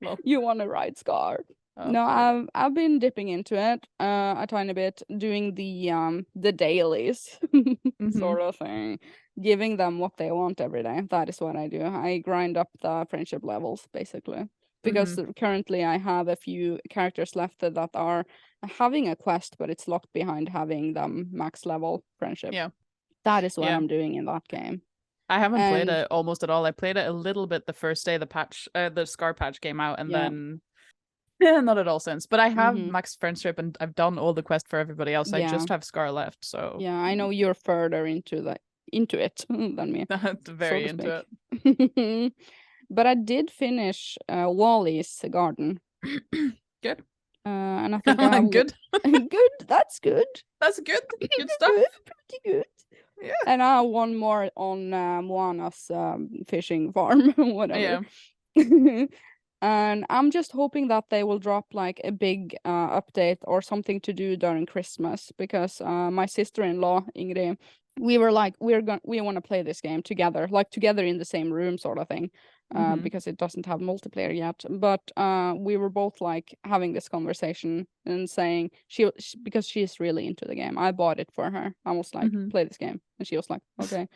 Well, you want to ride Scar. Oh, No, I've been dipping into it a tiny bit, doing the dailies sort of thing, giving them what they want every day. That is what I do. I grind up the friendship levels basically, because currently I have a few characters left that are having a quest, but it's locked behind having them max level friendship. Yeah, that is what I'm doing in that game. I haven't played it almost at all. I played it a little bit the first day the Scar patch came out, and then not at all since. But I have max friendship, and I've done all the quests for everybody else. I just have Scar left. So yeah, I know you're further into it than me. Very into it. But I did finish Wally's Garden. Good. And I think I have good. Good. That's good. That's good. Good stuff. Pretty good. Yeah. And I have one more on Moana's fishing farm, whatever. Yeah. And I'm just hoping that they will drop like a big update or something to do during Christmas, because my sister-in-law Ingrid, we were like, we want to play this game together, like together in the same room sort of thing, because it doesn't have multiplayer yet. But we were both like having this conversation and saying because she's really into the game. I bought it for her. I was like, play this game, and she was like, okay.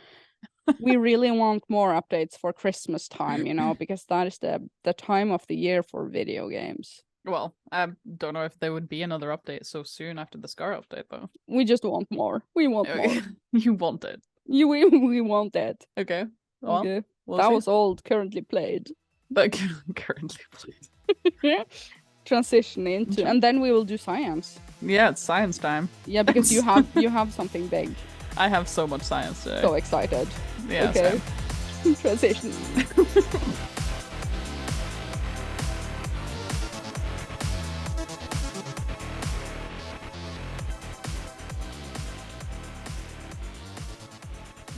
We really want more updates for Christmas time, because that is the time of the year for video games. Well, I don't know if there would be another update so soon after the Scar update, though. We just want more. We want more. You want it. We want it. Okay. Well, okay. We'll that see. was old, currently played. But currently played. Transition into, and then we will do science. Yeah, it's science time. Yeah, because you have something big. I have so much science today. So excited. Yeah. Okay. Transition.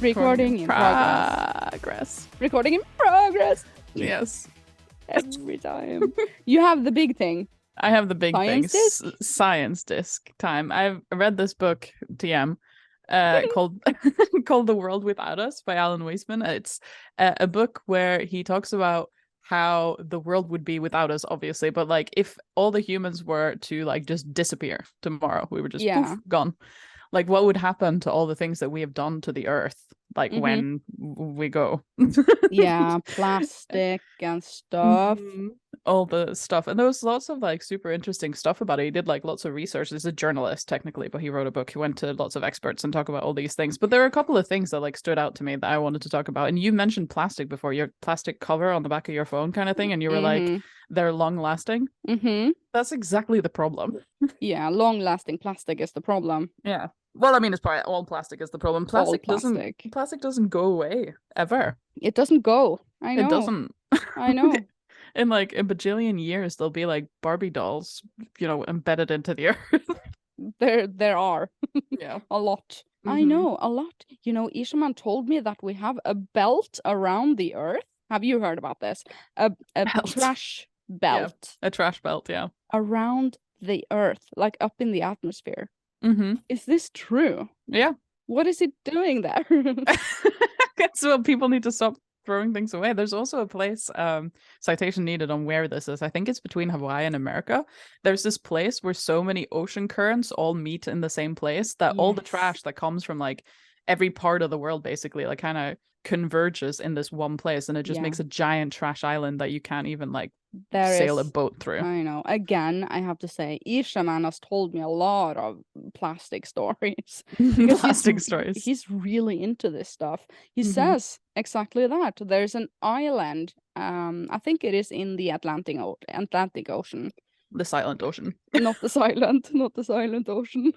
Recording in progress. Recording in progress. Yes. Every time. You have the big thing. I have the big science thing. Disc? Science disc time. I've read this book, TM, called called The World Without Us by Alan Weisman. It's a book where he talks about how the world would be without us, obviously, but like if all the humans were to like just disappear tomorrow, we were just poof, gone. Like what would happen to all the things that we have done to the earth, like when we go? Yeah, plastic and stuff. All the stuff. And there was lots of like super interesting stuff about it. He did like lots of research. He's a journalist technically, but he wrote a book. He went to lots of experts and talk about all these things. But there were a couple of things that like stood out to me that I wanted to talk about. And you mentioned plastic before, your plastic cover on the back of your phone kind of thing. And you were like, they're long lasting. That's exactly the problem. Yeah, long lasting plastic is the problem. Yeah. Well, I mean, it's probably all plastic is the problem. Plastic doesn't go away ever. It doesn't go. I know. It doesn't. I know. In like a bajillion years, there'll be like Barbie dolls, embedded into the earth. There are. Yeah. A lot. I know, a lot. Ishaman told me that we have a belt around the earth. Have you heard about this? A trash belt. Yeah, a trash belt, yeah. Around the earth, like up in the atmosphere. Is this true? Yeah. What is it doing there? So people need to stop throwing things away. There's also a place, citation needed on where this is. I think it's between Hawaii and America. There's this place where so many ocean currents all meet in the same place that all the trash that comes from like every part of the world basically like kind of converges in this one place, and it just makes a giant trash island that you can't even like sail a boat through. I know. Again, I have to say, Ishaman has told me a lot of plastic stories. Stories. He's really into this stuff. He says exactly that. There's an island. I think it is in the Atlantic Ocean. The silent ocean. Not the silent ocean.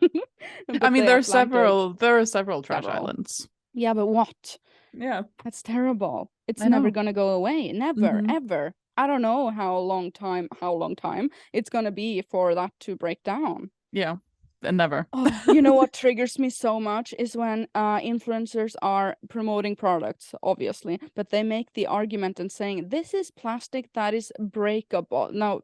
I mean, there are several trash islands. Yeah, but what? Yeah. That's terrible. It's never gonna go away. Never, ever. I don't know how long time it's gonna be for that to break down. Yeah. Never. Oh, you know what triggers me so much is when influencers are promoting products, obviously, but they make the argument and saying this is plastic that is breakable. No,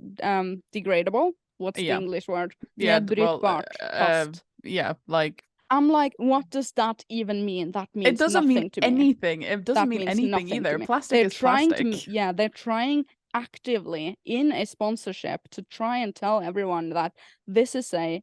degradable. What's the English word? Yeah, well, Nedbrytbart. yeah, like I'm like, what does that even mean? That means it doesn't mean nothing to me. anything. It doesn't That mean means anything nothing to either. me. Plastic They're is trying plastic. they're trying actively in a sponsorship to try and tell everyone that this is a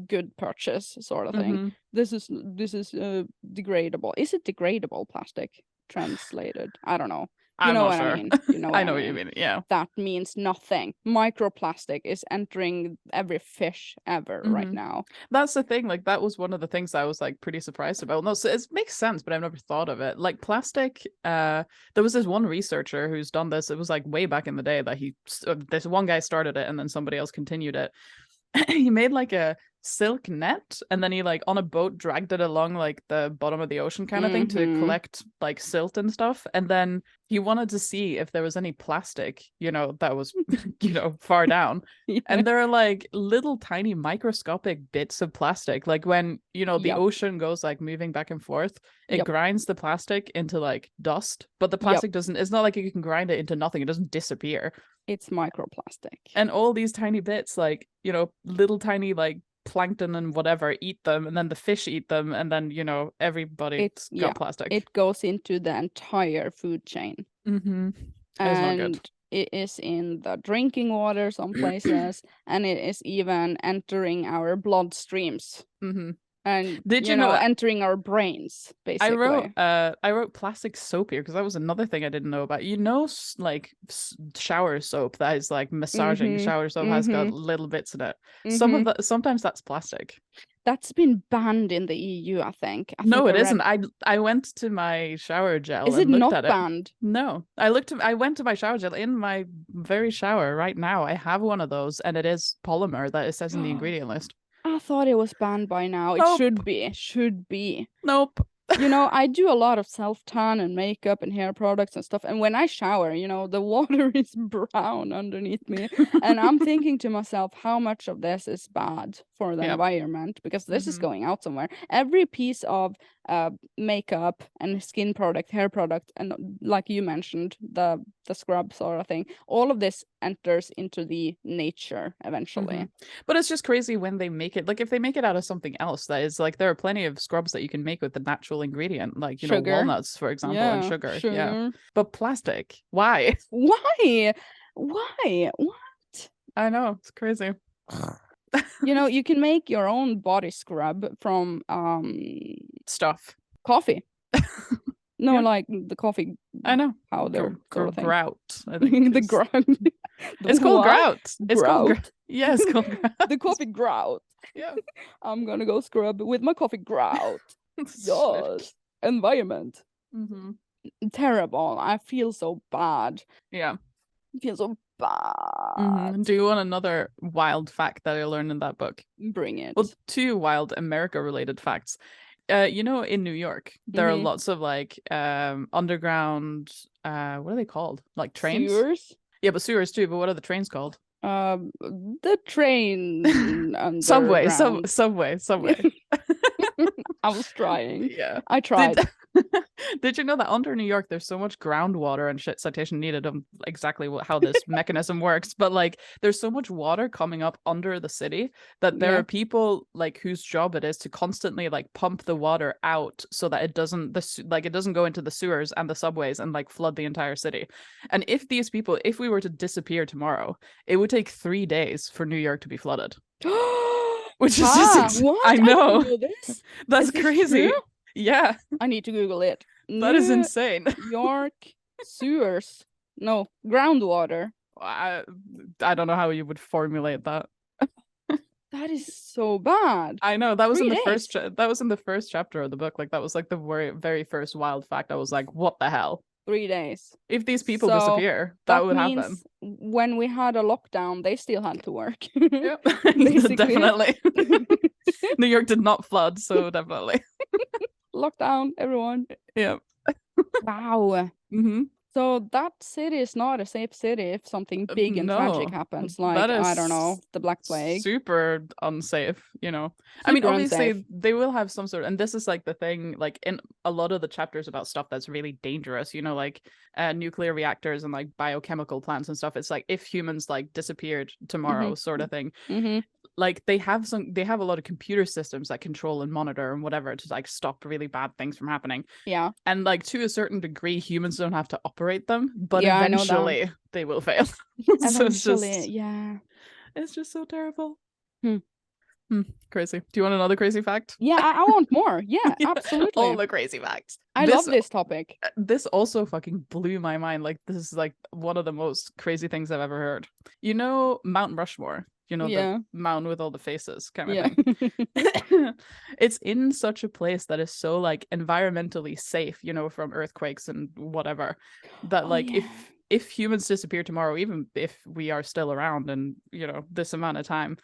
good purchase sort of thing. This is degradable. Is it degradable plastic translated? I don't know. You I'm know not what sure. I mean. You know I know what you mean. Yeah. That means nothing. Microplastic is entering every fish ever right now. That's the thing. Like that was one of the things I was like pretty surprised about. No, so it makes sense, but I've never thought of it. Like plastic. There was this one researcher who's done this. It was like way back in the day that this one guy started it and then somebody else continued it. He made like a silk net and then he like on a boat dragged it along like the bottom of the ocean kind of thing to collect like silt and stuff, and then he wanted to see if there was any plastic that was far down. And there are like little tiny microscopic bits of plastic, like when the ocean goes like moving back and forth, it grinds the plastic into like dust, but the plastic doesn't, it's not like you can grind it into nothing, it doesn't disappear. It's microplastic. And all these tiny bits, like, little tiny, like, plankton and whatever eat them, and then the fish eat them, and then, everybody's got plastic. It goes into the entire food chain. And not good. It is in the drinking water some places, and it is even entering our bloodstreams. And did you know entering our brains, basically. I wrote plastic soap here because that was another thing I didn't know about. Like shower soap that is like massaging. Shower soap has got little bits in it. Sometimes that's plastic. That's been banned in the EU, I think. No, it isn't. I went to my shower gel. Is it not banned? No, I went to my shower gel in my very shower right now. I have one of those, and it is polymer that it says in the ingredient list. I thought it was banned by now. Nope. It should be. Nope. I do a lot of self-tan and makeup and hair products and stuff. And when I shower, the water is brown underneath me. And I'm thinking to myself, how much of this is bad for the environment? Because this is going out somewhere. Every piece of makeup and skin product, hair product, and like you mentioned, the scrub sort of thing, all of this enters into the nature eventually. But it's just crazy when they make it, like if they make it out of something else, that is like, there are plenty of scrubs that you can make with the natural ingredient, like sugar. Walnuts, for example, and sugar. Yeah, but plastic, why? What? I know, it's crazy. You can make your own body scrub from stuff. Coffee. No, like the coffee. I know. Powder. Grout. I think the grout. It's called grout. It's called. Yeah, it's called grout. The coffee grout. Yeah. I'm gonna go scrub with my coffee grout. Yes. Environment. Terrible. I feel so bad. Yeah. I feel so bad. Do you want another wild fact that I learned in that book? Bring it. Well, 2 wild America-related facts. In New York, there are lots of like underground, what are they called? Like trains? Sewers? Yeah, but sewers too, but what are the trains called? The train Subway. I was trying. Yeah. I tried. Did you know that under New York there's so much groundwater and shit, citation needed on exactly how this mechanism works, but like there's so much water coming up under the city that there are people like whose job it is to constantly like pump the water out so that it doesn't go into the sewers and the subways and like flood the entire city. And if we were to disappear tomorrow, it would take 3 days for New York to be flooded. Which is just what? I know. I didn't know this. That's crazy. True? Yeah. I need to Google it. That is insane. York sewers. No, groundwater. I don't know how you would formulate that. That is so bad. I know. That was in the first chapter of the book. Like that was like the very, very first wild fact. I was like, what the hell? 3 days. If these people disappear, that would happen. When we had a lockdown, they still had to work. Yep. Definitely. New York did not flood, so definitely. Lockdown, everyone. Yeah. Wow. So that city is not a safe city if something big and tragic No, happens, that like, I don't know, is the Black Plague. super unsafe, you know. I mean, Super unsafe. obviously they will have some sort, and this is like the thing, like in a lot of the chapters about stuff that's really dangerous, you know, like nuclear reactors and like biochemical plants and stuff. It's like if humans like disappeared tomorrow, sort of thing. Like they have a lot of computer systems that control and monitor and whatever to like stop really bad things from happening. Yeah. And like to a certain degree, humans don't have to operate them, but Yeah, I know that. eventually they will fail. So Eventually, yeah. it's just so terrible. Hmm. Crazy. Do you want another crazy fact? Yeah, I want more. Yeah, absolutely. All the crazy facts. I love this topic. This also fucking blew my mind. Like this is like one of the most crazy things I've ever heard. You know Mount Rushmore? You know, the mountain with all the faces kind of thing. It's in such a place that is so like environmentally safe, you know, from earthquakes and whatever, that like if humans disappear tomorrow, even if we are still around and, you know, this amount of time,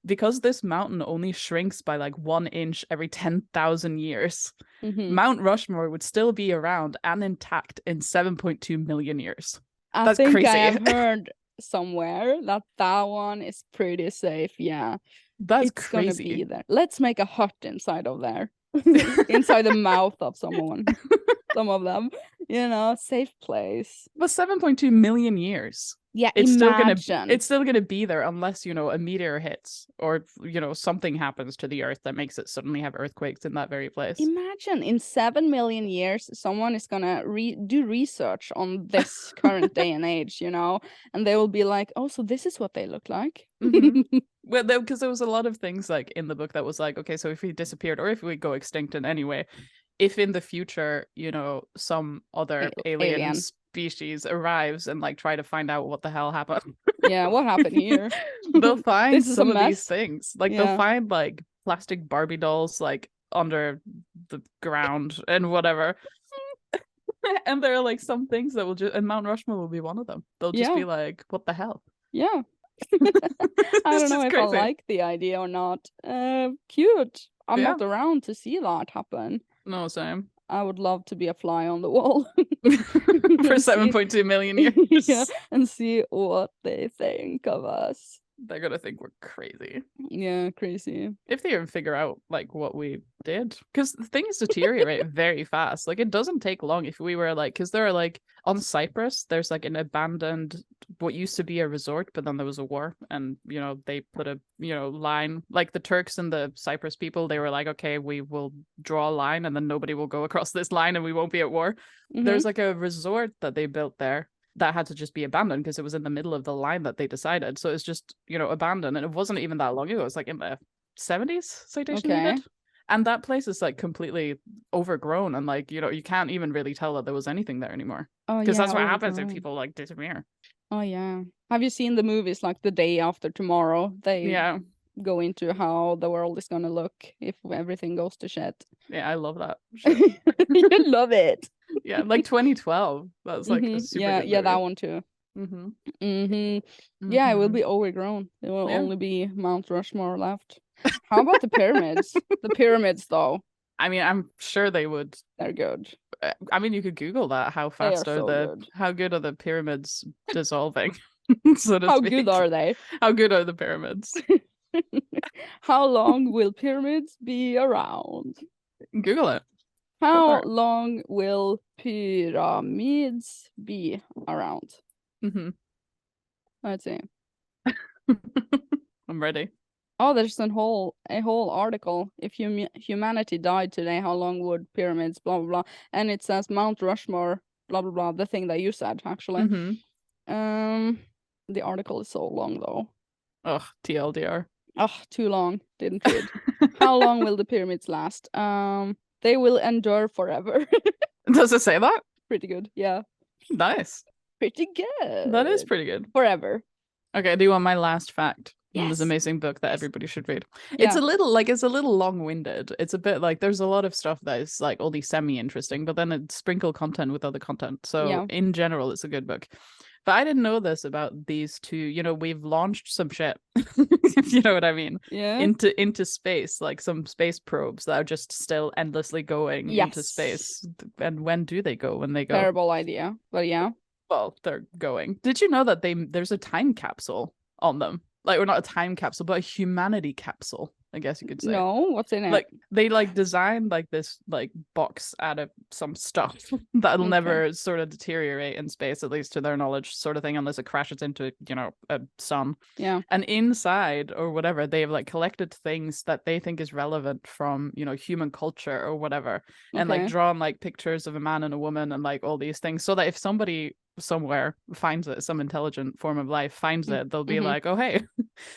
because this mountain only shrinks by like 1 inch every 10,000 years, Mount Rushmore would still be around and intact in 7.2 million years. That's crazy. I have heard somewhere that one is pretty safe. Yeah, that's it's crazy. Gonna be there. Let's make a hut inside of there. Inside the mouth of someone. Some of them, you know, safe place. But 7.2 million years. Yeah, it's still gonna be there unless, you know, a meteor hits or, you know, something happens to the earth that makes it suddenly have earthquakes in that very place. Imagine in 7 million years someone is gonna do research on this current day and age, you know, and they will be like, oh, so this is what they look like. Well, because there was a lot of things like in the book that was like, okay, so if we disappeared or if we go extinct in any way, if in the future, you know, some other alien species arrives and like try to find out what the hell happened. Yeah, what happened here? They'll find some of these things. Like they'll find like plastic Barbie dolls like under the ground and whatever. And there are like some things that will just, and Mount Rushmore will be one of them. They'll just be like, what the hell? Yeah. I don't know if I like the idea or not. Cute. I'm not around to see that happen. No, same. I would love to be a fly on the wall for 7.2 million years. Yeah, and see what they think of us. They're gonna think we're crazy. Yeah, crazy. If they even figure out like what we did, because things deteriorate very fast. Like it doesn't take long if we were like, because there are like on Cyprus, there's like an abandoned what used to be a resort, but then there was a war, and you know they put a line, like the Turks and the Cyprus people. They were like, okay, we will draw a line, and then nobody will go across this line, and we won't be at war. There's like a resort that they built there that had to just be abandoned because it was in the middle of the line that they decided. So it's just, abandoned. And it wasn't even that long ago. It was like in the 70s citation unit. And that place is like completely overgrown. And like, you can't even really tell that there was anything there anymore. Because that's what happens if people like disappear. Oh, yeah. Have you seen the movies like The Day After Tomorrow? They go into how the world is going to look if everything goes to shit. Yeah, I love that. You love it. Yeah, like 2012. That's like a super good movie. that one too. Yeah, it will be overgrown. There will only be Mount Rushmore left. How about the pyramids? The pyramids, though. I mean, I'm sure they would. They're good. I mean, you could Google that. How fast how good are the pyramids dissolving? So to how speak. Good are they? How good are the pyramids? How long will pyramids be around? Google it. How long will pyramids be around? Let's see. I'm ready. Oh, there's a whole article. If humanity died today, how long would pyramids, blah, blah, blah. And it says Mount Rushmore, blah, blah, blah. The thing that you said, actually. The article is so long, though. Ugh, TLDR. Ugh, too long. Didn't read. How long will the pyramids last? They will endure forever. Does it say that? Pretty good, yeah. Nice. Pretty good. That is pretty good. Forever. Okay, do you want my last fact? Yes. This amazing book that everybody should read. Yeah. It's a little long-winded. It's a bit like there's a lot of stuff that is like only semi-interesting, but then it sprinkle content with other content. So in general, it's a good book. But I didn't know this about these two. We've launched some shit, if you know what I mean. Yeah. Into space, like some space probes that are just still endlessly going into space. And when do they go? When they go? Terrible idea, but yeah. Well, they're going. Did you know that there's a time capsule on them? Like, or not a time capsule, but a humanity capsule, I guess you could say. No, what's in it? Like, they like designed like this like box out of some stuff that'll never sort of deteriorate in space, at least to their knowledge, sort of thing, unless it crashes into, you know, a sun. Yeah. And inside or whatever, they've like collected things that they think is relevant from, you know, human culture or whatever, and like drawn like pictures of a man and a woman and like all these things, so that if somebody somewhere finds it, some intelligent form of life finds it, they'll be like, oh hey.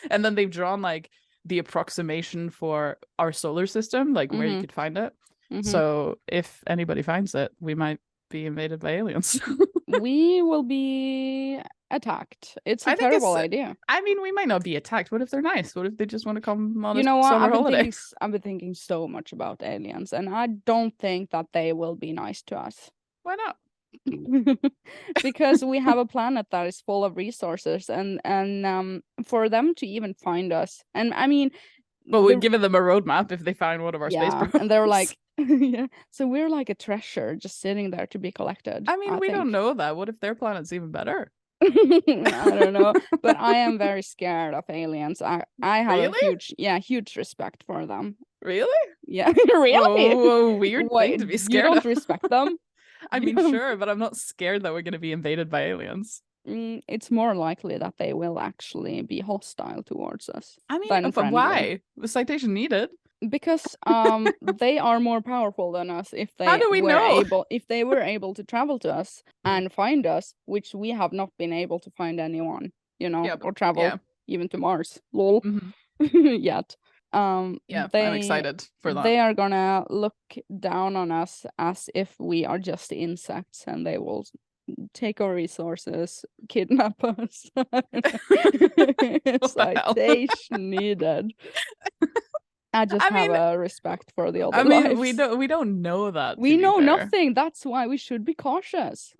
And then they've drawn like the approximation for our solar system, like where you could find it. So if anybody finds it, we might be invaded by aliens. We will be attacked. It's a terrible idea. I mean, we might not be attacked. What if they're nice? What if they just want to come on you know a what? summer holiday? I've been thinking so much about aliens, and I don't think that they will be nice to us. Why not? Because we have a planet that is full of resources, and for them to even find us, and I mean, well, we've given them a roadmap if they find one of our space probes. And they're like, yeah, so we're like a treasure just sitting there to be collected. I mean, we don't know that. What if their planet's even better? I don't know, but I am very scared of aliens. I have a huge respect for them. Really? Yeah. Really? Whoa, weird thing to be scared of. You don't of. respect them? I mean, sure, but I'm not scared that we're going to be invaded by aliens. It's more likely that they will actually be hostile towards us. I mean, but why? The citation needed. Because they are more powerful than us. If they How do we know? If they were able to travel to us and find us, which we have not been able to find anyone, you know, or travel even to Mars, lol, yet. I'm excited for that. They are gonna look down on us as if we are just insects, and they will take our resources, kidnap us. Citation needed. I have a respect for the other lives. we don't know that. We know nothing. That's why we should be cautious.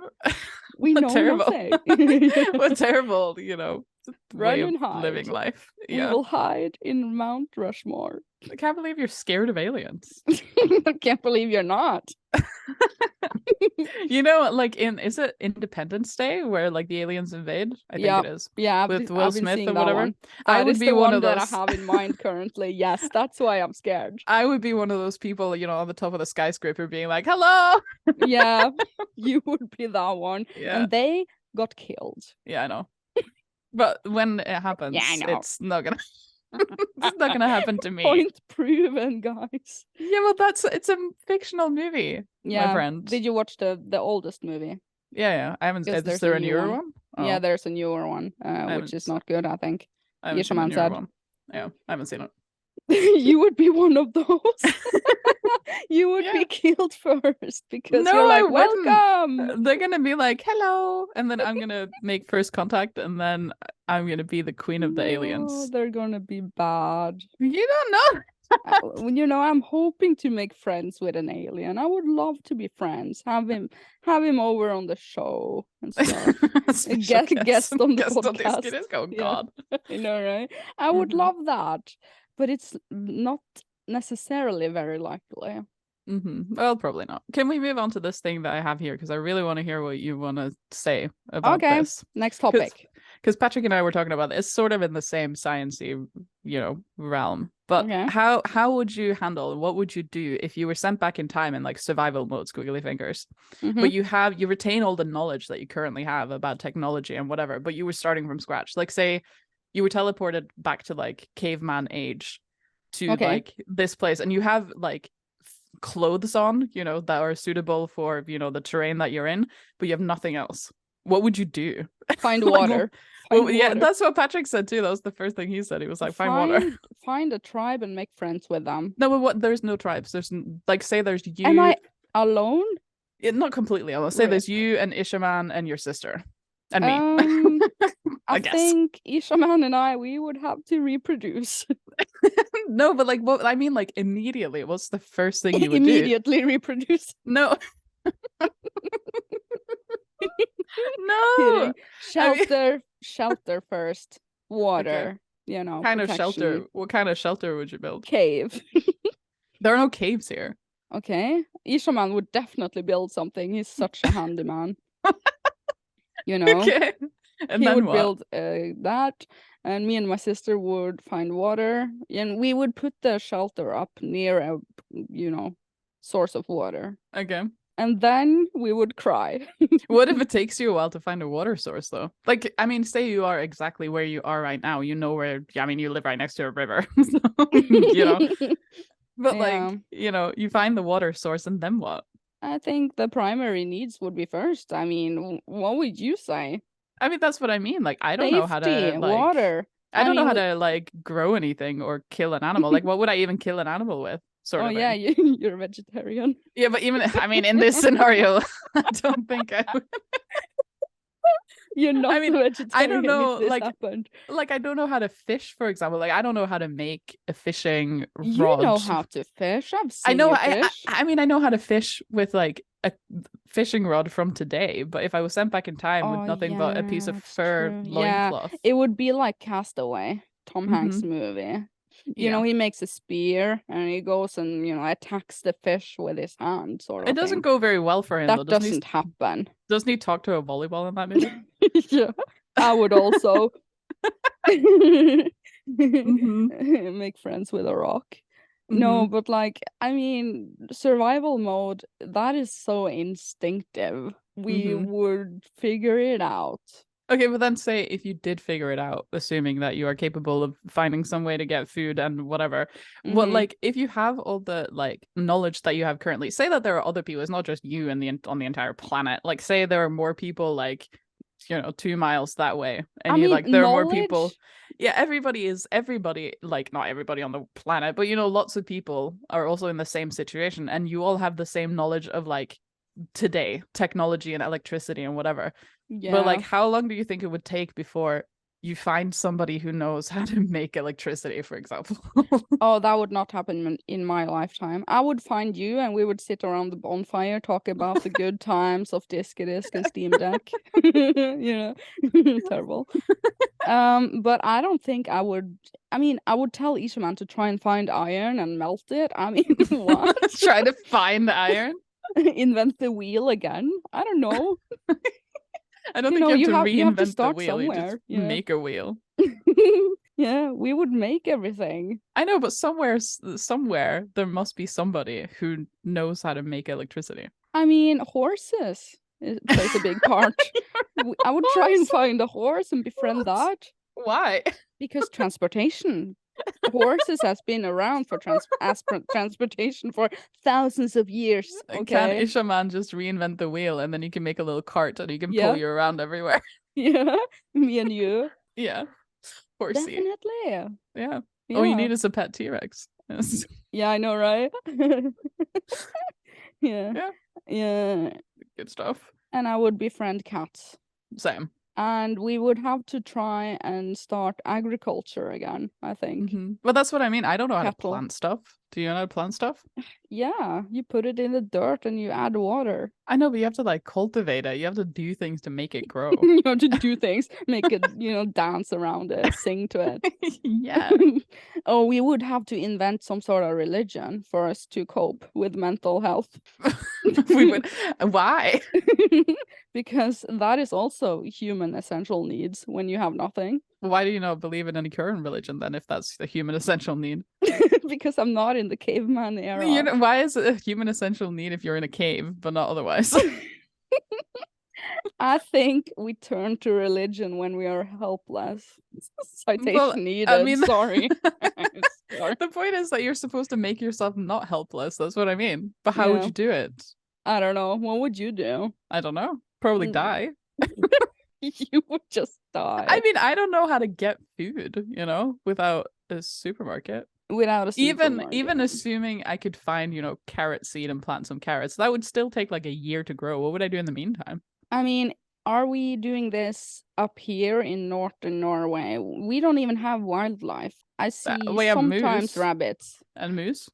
We know nothing. What terrible, you know, run and hide. Living life. We will hide in Mount Rushmore. I can't believe you're scared of aliens. I can't believe you're not. You know, like is it Independence Day where like the aliens invade? I think it is. Yeah, with Will Smith or whatever. I would be one of those that I have in mind currently. Yes, that's why I'm scared. I would be one of those people, you know, on the top of the skyscraper being like, "Hello." Yeah, you would be that one. Yeah. And they got killed. Yeah, I know. But when it happens, it's not gonna. It's not gonna happen to me. Point proven, guys. Yeah, well, it's a fictional movie. Yeah, my friend. Did you watch the oldest movie? Yeah. I haven't. Is there a newer one? Oh. Yeah, there's a newer one, which is not good. I think. Ircha said. One. Yeah, I haven't seen it. You would be one of those. You would be killed first because you're like, welcome. They're gonna be like, hello, and then I'm gonna make first contact, and then I'm gonna be the queen of the aliens. They're gonna be bad. You don't know. You know, I'm hoping to make friends with an alien. I would love to be friends. Have him over on the show and stuff. guest on the podcast. Diskydisk. Oh God. You know, right? I would love that. But it's not necessarily very likely. Well, probably not. Can we move on to this thing that I have here? Because I really want to hear what you want to say about this. Next topic. Because Patrick and I were talking about this, sort of in the same sciencey, you know, realm. But how would you handle, and what would you do if you were sent back in time in like survival mode, squiggly fingers, but you retain all the knowledge that you currently have about technology and whatever, but you were starting from scratch? Like, say you were teleported back to like caveman age to like this place, and you have like clothes on, you know, that are suitable for, you know, the terrain that you're in, but you have nothing else. What would you do? Find water. Yeah, that's what Patrick said too. That was the first thing he said. He was like, find water. Find a tribe and make friends with them. No, but what? There's no tribes. There's like, say there's you. Am I alone? Not completely alone. Say there's you and Ishaman and your sister. And me. I think Ishaman and we would have to reproduce. No, but like, what I mean, like immediately, what's the first thing you would immediately reproduce? No. No. Shelter first. Water. You know. Kind of shelter. What kind of shelter would you build? Cave. There are no caves here. Okay. Ishaman would definitely build something. He's such a handyman. you know. Okay. And He then would what? build that, and me and my sister would find water, and we would put the shelter up near a, source of water. Okay. And then we would cry. What if it takes you a while to find a water source, though? Like, I mean, say you are exactly where you are right now. You know where, I mean, you live right next to a river. So, But, Yeah. like, you find the water source and then what? I think the primary needs would be first. I mean, what would you say? I mean, that's what I mean. Like, I don't know how to, Safety, like, water. I don't know how to, like, grow anything or kill an animal. Like, what would I even kill an animal with? Sort Oh of yeah, thing. you're a vegetarian. Yeah, but even, I mean, in this scenario, I don't think I would. You're not I mean, a vegetarian I don't know, if this like, happened. like I don't know how to fish, for example. Like I don't know how to make a fishing You rod. know how to fish. I've I seen know you I fish. mean I know how to fish with like a fishing rod from today, but if I was sent back in time with Oh nothing but a piece of yeah, it's fur true. Yeah, loincloth. it would be like Castaway, Tom Hanks movie. You know, Yeah. he makes a spear and he goes and, attacks the fish with his hand, sort It of doesn't thing. go very well for him though. That doesn't happen. Doesn't he talk to a volleyball in that movie? Yeah, I would also make friends with a rock. No, but like, I mean, survival mode, that is so instinctive. We would figure it out. Okay, but then say if you did figure it out, assuming that you are capable of finding some way to get food and whatever, what like if you have all the like knowledge that you have currently, say that there are other people, it's not just you and on the entire planet. Like say there are more people like 2 miles that way, and I you mean, like there are more knowledge. people. Yeah, everybody, like not everybody on the planet, but lots of people are also in the same situation, and you all have the same knowledge of like today technology and electricity and whatever. Yeah. But like how long do you think it would take before you find somebody who knows how to make electricity, for example? Oh, that would not happen in my lifetime. I would find you and we would sit around the bonfire, talk about the good times of Diskydisk and Steam Deck. Terrible. But I don't think I would. I mean, I would tell each man to try and find iron and melt it. I mean, what? Try to find the iron? Invent the wheel again? I don't know. I don't think you have to you have to reinvent the start wheel. You somewhere. just make a wheel. Yeah, we would make everything. I know, but somewhere there must be somebody who knows how to make electricity. I mean, horses plays a big part. I would try and find a horse and befriend that. Why? Because transportation. Horses has been around for transportation for thousands of years. Okay. Can Ircha man just reinvent the wheel and then you can make a little cart and he can pull you around everywhere? Yeah, me and you. Yeah. Horsey. Definitely. Yeah. All you need is a pet T-Rex. Yeah, I know, right? Yeah. Good stuff. And I would befriend cats. Same. And we would have to try and start agriculture again, I think. Well, that's what I mean. I don't know how to plant stuff. Do you know how to plant stuff? Yeah, you put it in the dirt and you add water. I know, but you have to like cultivate it. You have to do things to make it grow. You have to do things, make it, dance around it, sing to it. Yeah. Oh, we would have to invent some sort of religion for us to cope with mental health. We would. Why? Because that is also human essential needs when you have nothing. Why do you not believe in any current religion then, if that's the human essential need? Because I'm not in the caveman era. Why is it a human essential need if you're in a cave, but not otherwise? I think we turn to religion when we are helpless. Citation needed. I mean, sorry. The point is that you're supposed to make yourself not helpless. That's what I mean. But how would you do it? I don't know. What would you do? I don't know. Probably die. You would just die. I mean, I don't know how to get food, without a supermarket. Without a supermarket. Even assuming I could find, carrot seed and plant some carrots, that would still take like a year to grow. What would I do in the meantime? I mean, are we doing this up here in northern Norway? We don't even have wildlife. I see sometimes moose rabbits. And moose?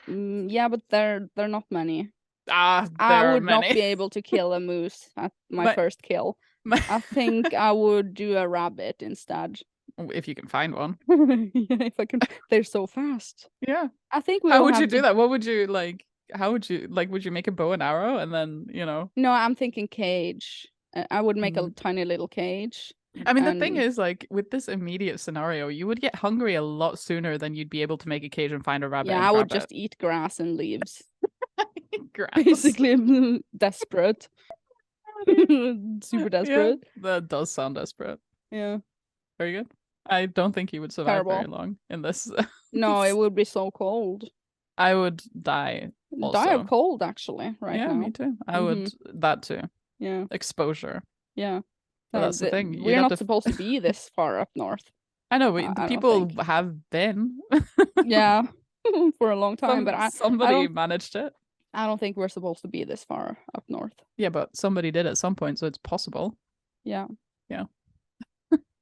Yeah, but they're not many. I would not be able to kill a moose at my first kill. I think I would do a rabbit instead. If you can find one. Yeah, if I can. They're so fast. Yeah. I think how would you do that? What would you like? How would you would you make a bow and arrow and then, No, I'm thinking cage. I would make a tiny little cage. I mean, the thing is, like, with this immediate scenario, you would get hungry a lot sooner than you'd be able to make a cage and find a rabbit. Yeah, I would just eat grass and leaves. Grass. Basically, desperate. Super desperate. Yeah, that does sound desperate. Yeah. Very good. I don't think you would survive very long in this. No, it would be so cold. I would die. Also. Die of cold, actually, right now. Yeah, me too. I would that too. Yeah. Exposure. Yeah. Well, that's the thing. We're not supposed to be this far up north. I know, but the people have been. Yeah, for a long time. But somebody managed it. I don't think we're supposed to be this far up north. Yeah, but somebody did at some point, so it's possible. Yeah. Yeah.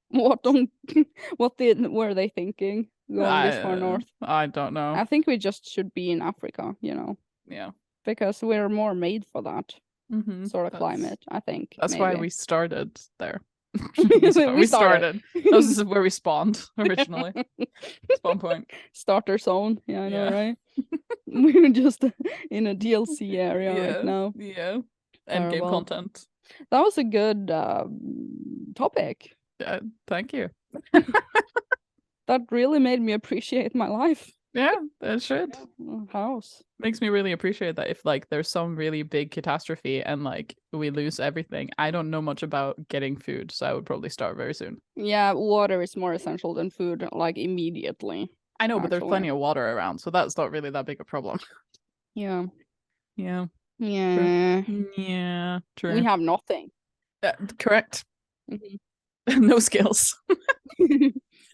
What were they thinking going this far north? I don't know. I think we just should be in Africa, you know. Yeah. Because we're more made for that sort of climate, I think. That's why we started there. we started. This is where we spawned originally. Spawn point. Starter zone. Yeah, I know, right? We're just in a DLC area right now. Yeah. Endgame content. That was a good topic. Thank you. That really made me appreciate my life. Yeah, it should. House. Makes me really appreciate that if like there's some really big catastrophe and like we lose everything. I don't know much about getting food, so I would probably starve very soon. Yeah, water is more essential than food, like immediately. I know, but there's plenty of water around, so that's not really that big a problem. Yeah. Yeah. Yeah. True. Yeah. True. We have nothing. Correct. No skills.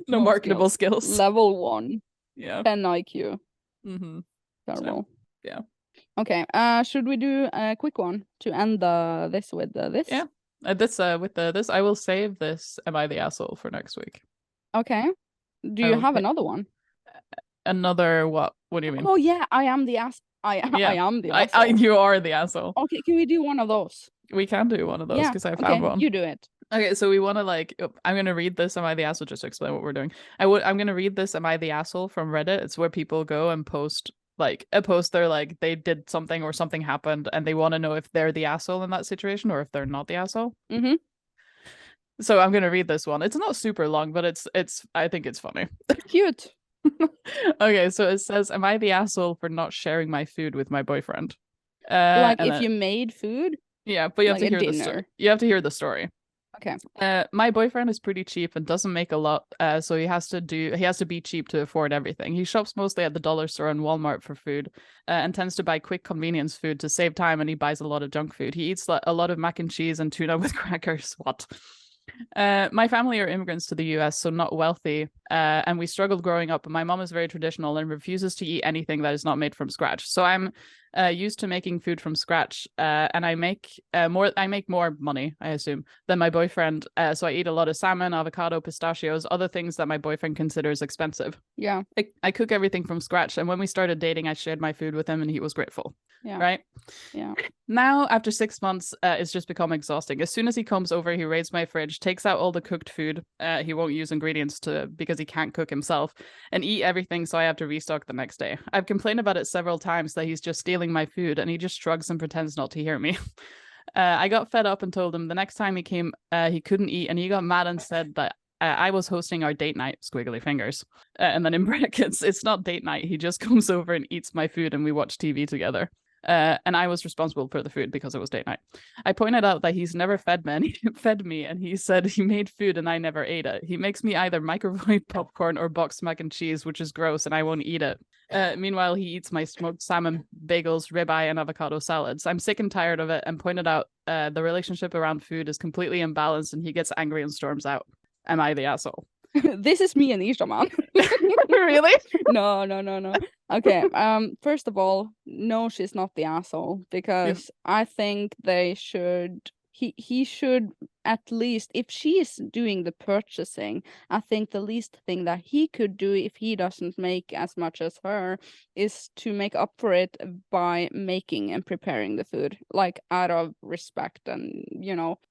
No marketable skills. Level 1. Yeah. 10 IQ. Terrible. So, yeah. Okay. Should we do a quick one to end this with this? Yeah. This I will save this. Am I the asshole for next week? Okay. Do you have another one? Another what? What do you mean? Oh yeah, I am the ass. I am the asshole. You are the asshole. Okay, can we do one of those? We can do one of those because I found one. You do it. Okay, so we want to like. I'm gonna read this. Am I the asshole? Just to explain what we're doing. I'm gonna read this. Am I the asshole from Reddit? It's where people go and post like a post. They're like they did something or something happened, and they want to know if they're the asshole in that situation or if they're not the asshole. So I'm gonna read this one. It's not super long, but it's. I think it's funny. Cute. Okay, so it says, "Am I the asshole for not sharing my food with my boyfriend?" Like if you made food. Yeah, but you have to hear the story. You have to hear the story. Okay. My boyfriend is pretty cheap and doesn't make a lot, so he has to be cheap to afford everything. He shops mostly at the dollar store and Walmart for food, and tends to buy quick convenience food to save time, and he buys a lot of junk food. He eats a lot of mac and cheese and tuna with crackers. What? My family are immigrants to the US, so not wealthy, and we struggled growing up. My mom is very traditional and refuses to eat anything that is not made from scratch. So I'm used to making food from scratch, and I make more money, I assume, than my boyfriend. So I eat a lot of salmon, avocado, pistachios, other things that my boyfriend considers expensive. Yeah. I cook everything from scratch, and when we started dating, I shared my food with him, and he was grateful. Yeah. Right? Yeah. Now, after 6 months, it's just become exhausting. As soon as he comes over, he raids my fridge, takes out all the cooked food. He won't use ingredients because he can't cook himself, and eat everything, so I have to restock the next day. I've complained about it several times that he's just stealing my food, and he just shrugs and pretends not to hear me. I got fed up and told him the next time he came, he couldn't eat, and he got mad and said that I was hosting our date night, squiggly fingers. And then in brackets, it's not date night. He just comes over and eats my food, and we watch TV together. And I was responsible for the food because it was date night. I pointed out that he's never fed me, and he said he made food and I never ate it. He makes me either microwave popcorn or boxed mac and cheese, which is gross, and I won't eat it. Meanwhile, he eats my smoked salmon, bagels, ribeye, and avocado salads. I'm sick and tired of it, and pointed out the relationship around food is completely imbalanced, and he gets angry and storms out. Am I the asshole? This is me and Ircha, man. Really? No. Okay. First of all, no, she's not the asshole, because I think they should. He should, at least, if she's doing the purchasing, I think the least thing that he could do if he doesn't make as much as her is to make up for it by making and preparing the food, like out of respect and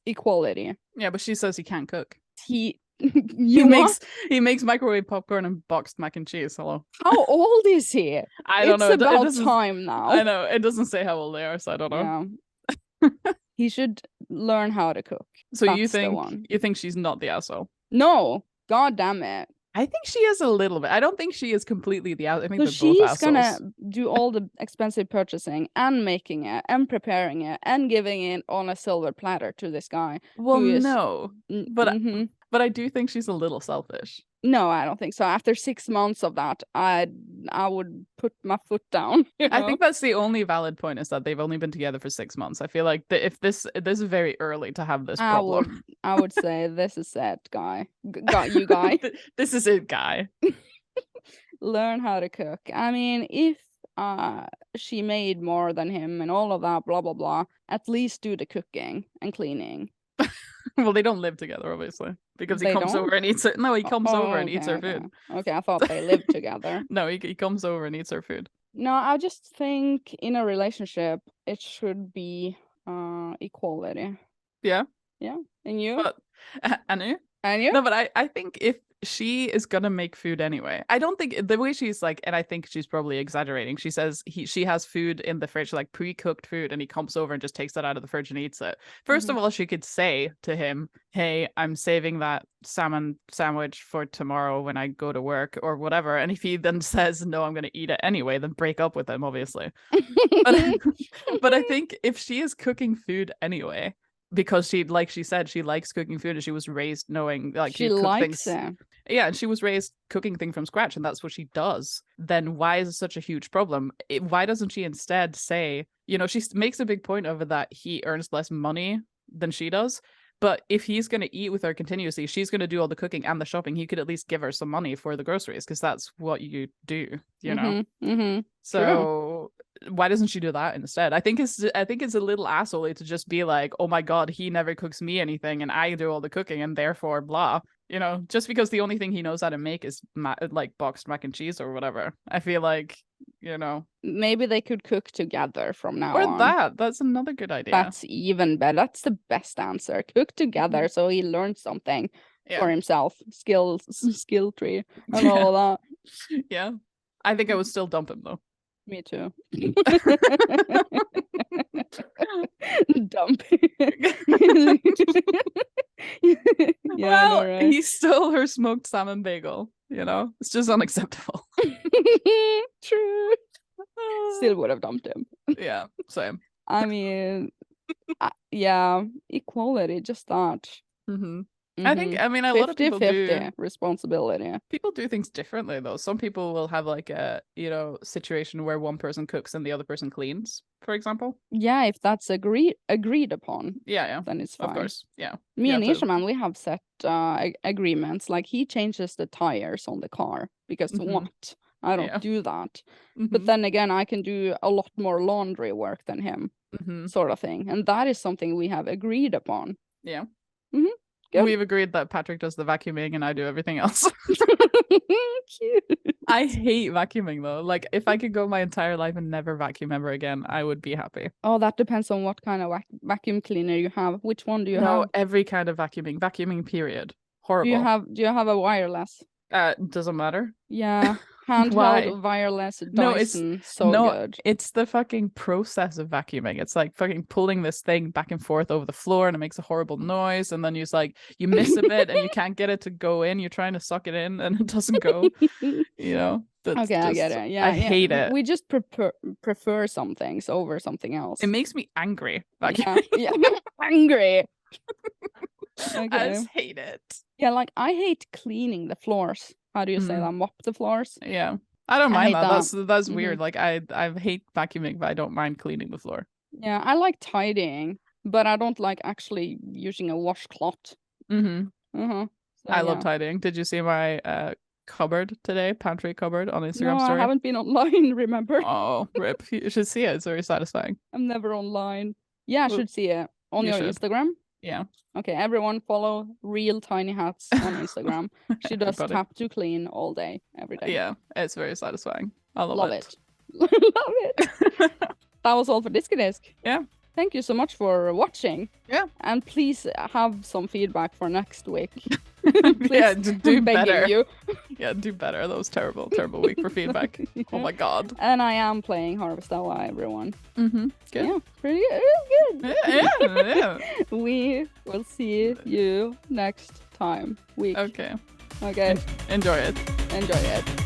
equality. Yeah, but she says he can't cook. He makes microwave popcorn and boxed mac and cheese. Hello. How old is he? I don't know. It's about time now. I know. It doesn't say how old they are, so I don't know. Yeah. He should learn how to cook. So That's you the one. think she's not the asshole? No, god damn it. I think she is a little bit. I don't think she is completely the asshole. I think So they're both she's assholes. gonna do all the expensive purchasing and making it and preparing it and giving it on a silver platter to this guy. Well, who is... no, but I do think she's a little selfish. No, I don't think so. After 6 months of that, I would put my foot down. You know? I think that's the only valid point, is that they've only been together for 6 months. I feel like if this is very early to have this problem. I would say this is it, guy. Got you, guy. This is it, guy. Learn how to cook. I mean, if she made more than him and all of that, blah blah blah, at least do the cooking and cleaning. Well, they don't live together, obviously, because he comes over and eats it. No, he comes over and eats her food. Okay, I thought they lived together. No, he comes over and eats her food. No, I just think in a relationship it should be equality. Yeah. And you? But and you? And you? No, but I think if she is gonna make food anyway, I don't think the way she's like, and I think she's probably exaggerating. She says she has food in the fridge, like pre-cooked food, and he comes over and just takes that out of the fridge and eats it. First of all, she could say to him, hey, I'm saving that salmon sandwich for tomorrow when I go to work or whatever. And if he then says, no, I'm gonna eat it anyway, then break up with him, obviously. But I think if she is cooking food anyway, because she, like she said, she likes cooking food and she was raised knowing, like, she likes it. Yeah, and she was raised cooking things from scratch and that's what she does. Then why is it such a huge problem? Why doesn't she instead say, you know, she makes a big point of it that he earns less money than she does. But if he's going to eat with her continuously, she's going to do all the cooking and the shopping. He could at least give her some money for the groceries, because that's what you do, you know? So why doesn't she do that instead? I think it's a little assholey to just be like, oh my God, he never cooks me anything and I do all the cooking and therefore blah. You know, just because the only thing he knows how to make is like boxed mac and cheese or whatever. I feel like, you know, maybe they could cook together from now or on. That's another good idea. That's even better. That's the best answer. Cook together so he learns something for himself. Skill tree and all of that. Yeah. I think I would still dump him though. Me too. Dump. Yeah, well, right. He stole her smoked salmon bagel. You know, it's just unacceptable. True. Still would have dumped him. Yeah, same. I mean, yeah, equality, just that. I think, I mean, a lot of people 50-50 responsibility. People do things differently though. Some people will have like a, you know, situation where one person cooks and the other person cleans, for example. Yeah, if that's agreed upon. Yeah. Then it's fine. Of course, yeah. Me and Ishaman, we have set agreements. Like, he changes the tires on the car because what? I don't do that. But then again, I can do a lot more laundry work than him, sort of thing. And that is something we have agreed upon. Yeah. Good. We've agreed that Patrick does the vacuuming and I do everything else. Cute. I hate vacuuming though. Like, if I could go my entire life and never vacuum ever again, I would be happy. Oh, that depends on what kind of vacuum cleaner you have. Which one do you have? No, every kind of vacuuming. Vacuuming, period. Horrible. Do you have a wireless? Doesn't matter. Yeah. Handheld wireless Dyson. Good. It's the fucking process of vacuuming. It's like fucking pulling this thing back and forth over the floor and it makes a horrible noise, and then you miss a bit and you can't get it to go in. You're trying to suck it in and it doesn't go. You know? Okay, I get it. Yeah, I hate it. We just prefer some things over something else. It makes me angry. Vacuuming. Yeah. Angry. Okay. I just hate it. Yeah, like, I hate cleaning the floors. How do you say that? Mop the floors? Yeah. I don't mind that. That's weird. Like, I hate vacuuming, but I don't mind cleaning the floor. Yeah, I like tidying, but I don't like actually using a washcloth. So, I love tidying. Did you see my cupboard today? Pantry cupboard on Instagram story? I haven't been online, remember? Oh, rip. You should see it. It's very satisfying. I'm never online. Yeah, I should see it. On your Instagram? Yeah. Okay, everyone follow Real Tinyhats on Instagram. She does tap to clean all day, every day. Yeah, it's very satisfying. I love it. Love it. That was all for Diskydisk. Yeah. Thank you so much for watching. Yeah. And please have some feedback for next week. Yeah, do better. You. Yeah, do better. That was terrible week for feedback. Oh my God. And I am playing Harvestella, everyone. Good. Yeah, pretty good. We will see you next time. Okay. Okay. Enjoy it. Enjoy it.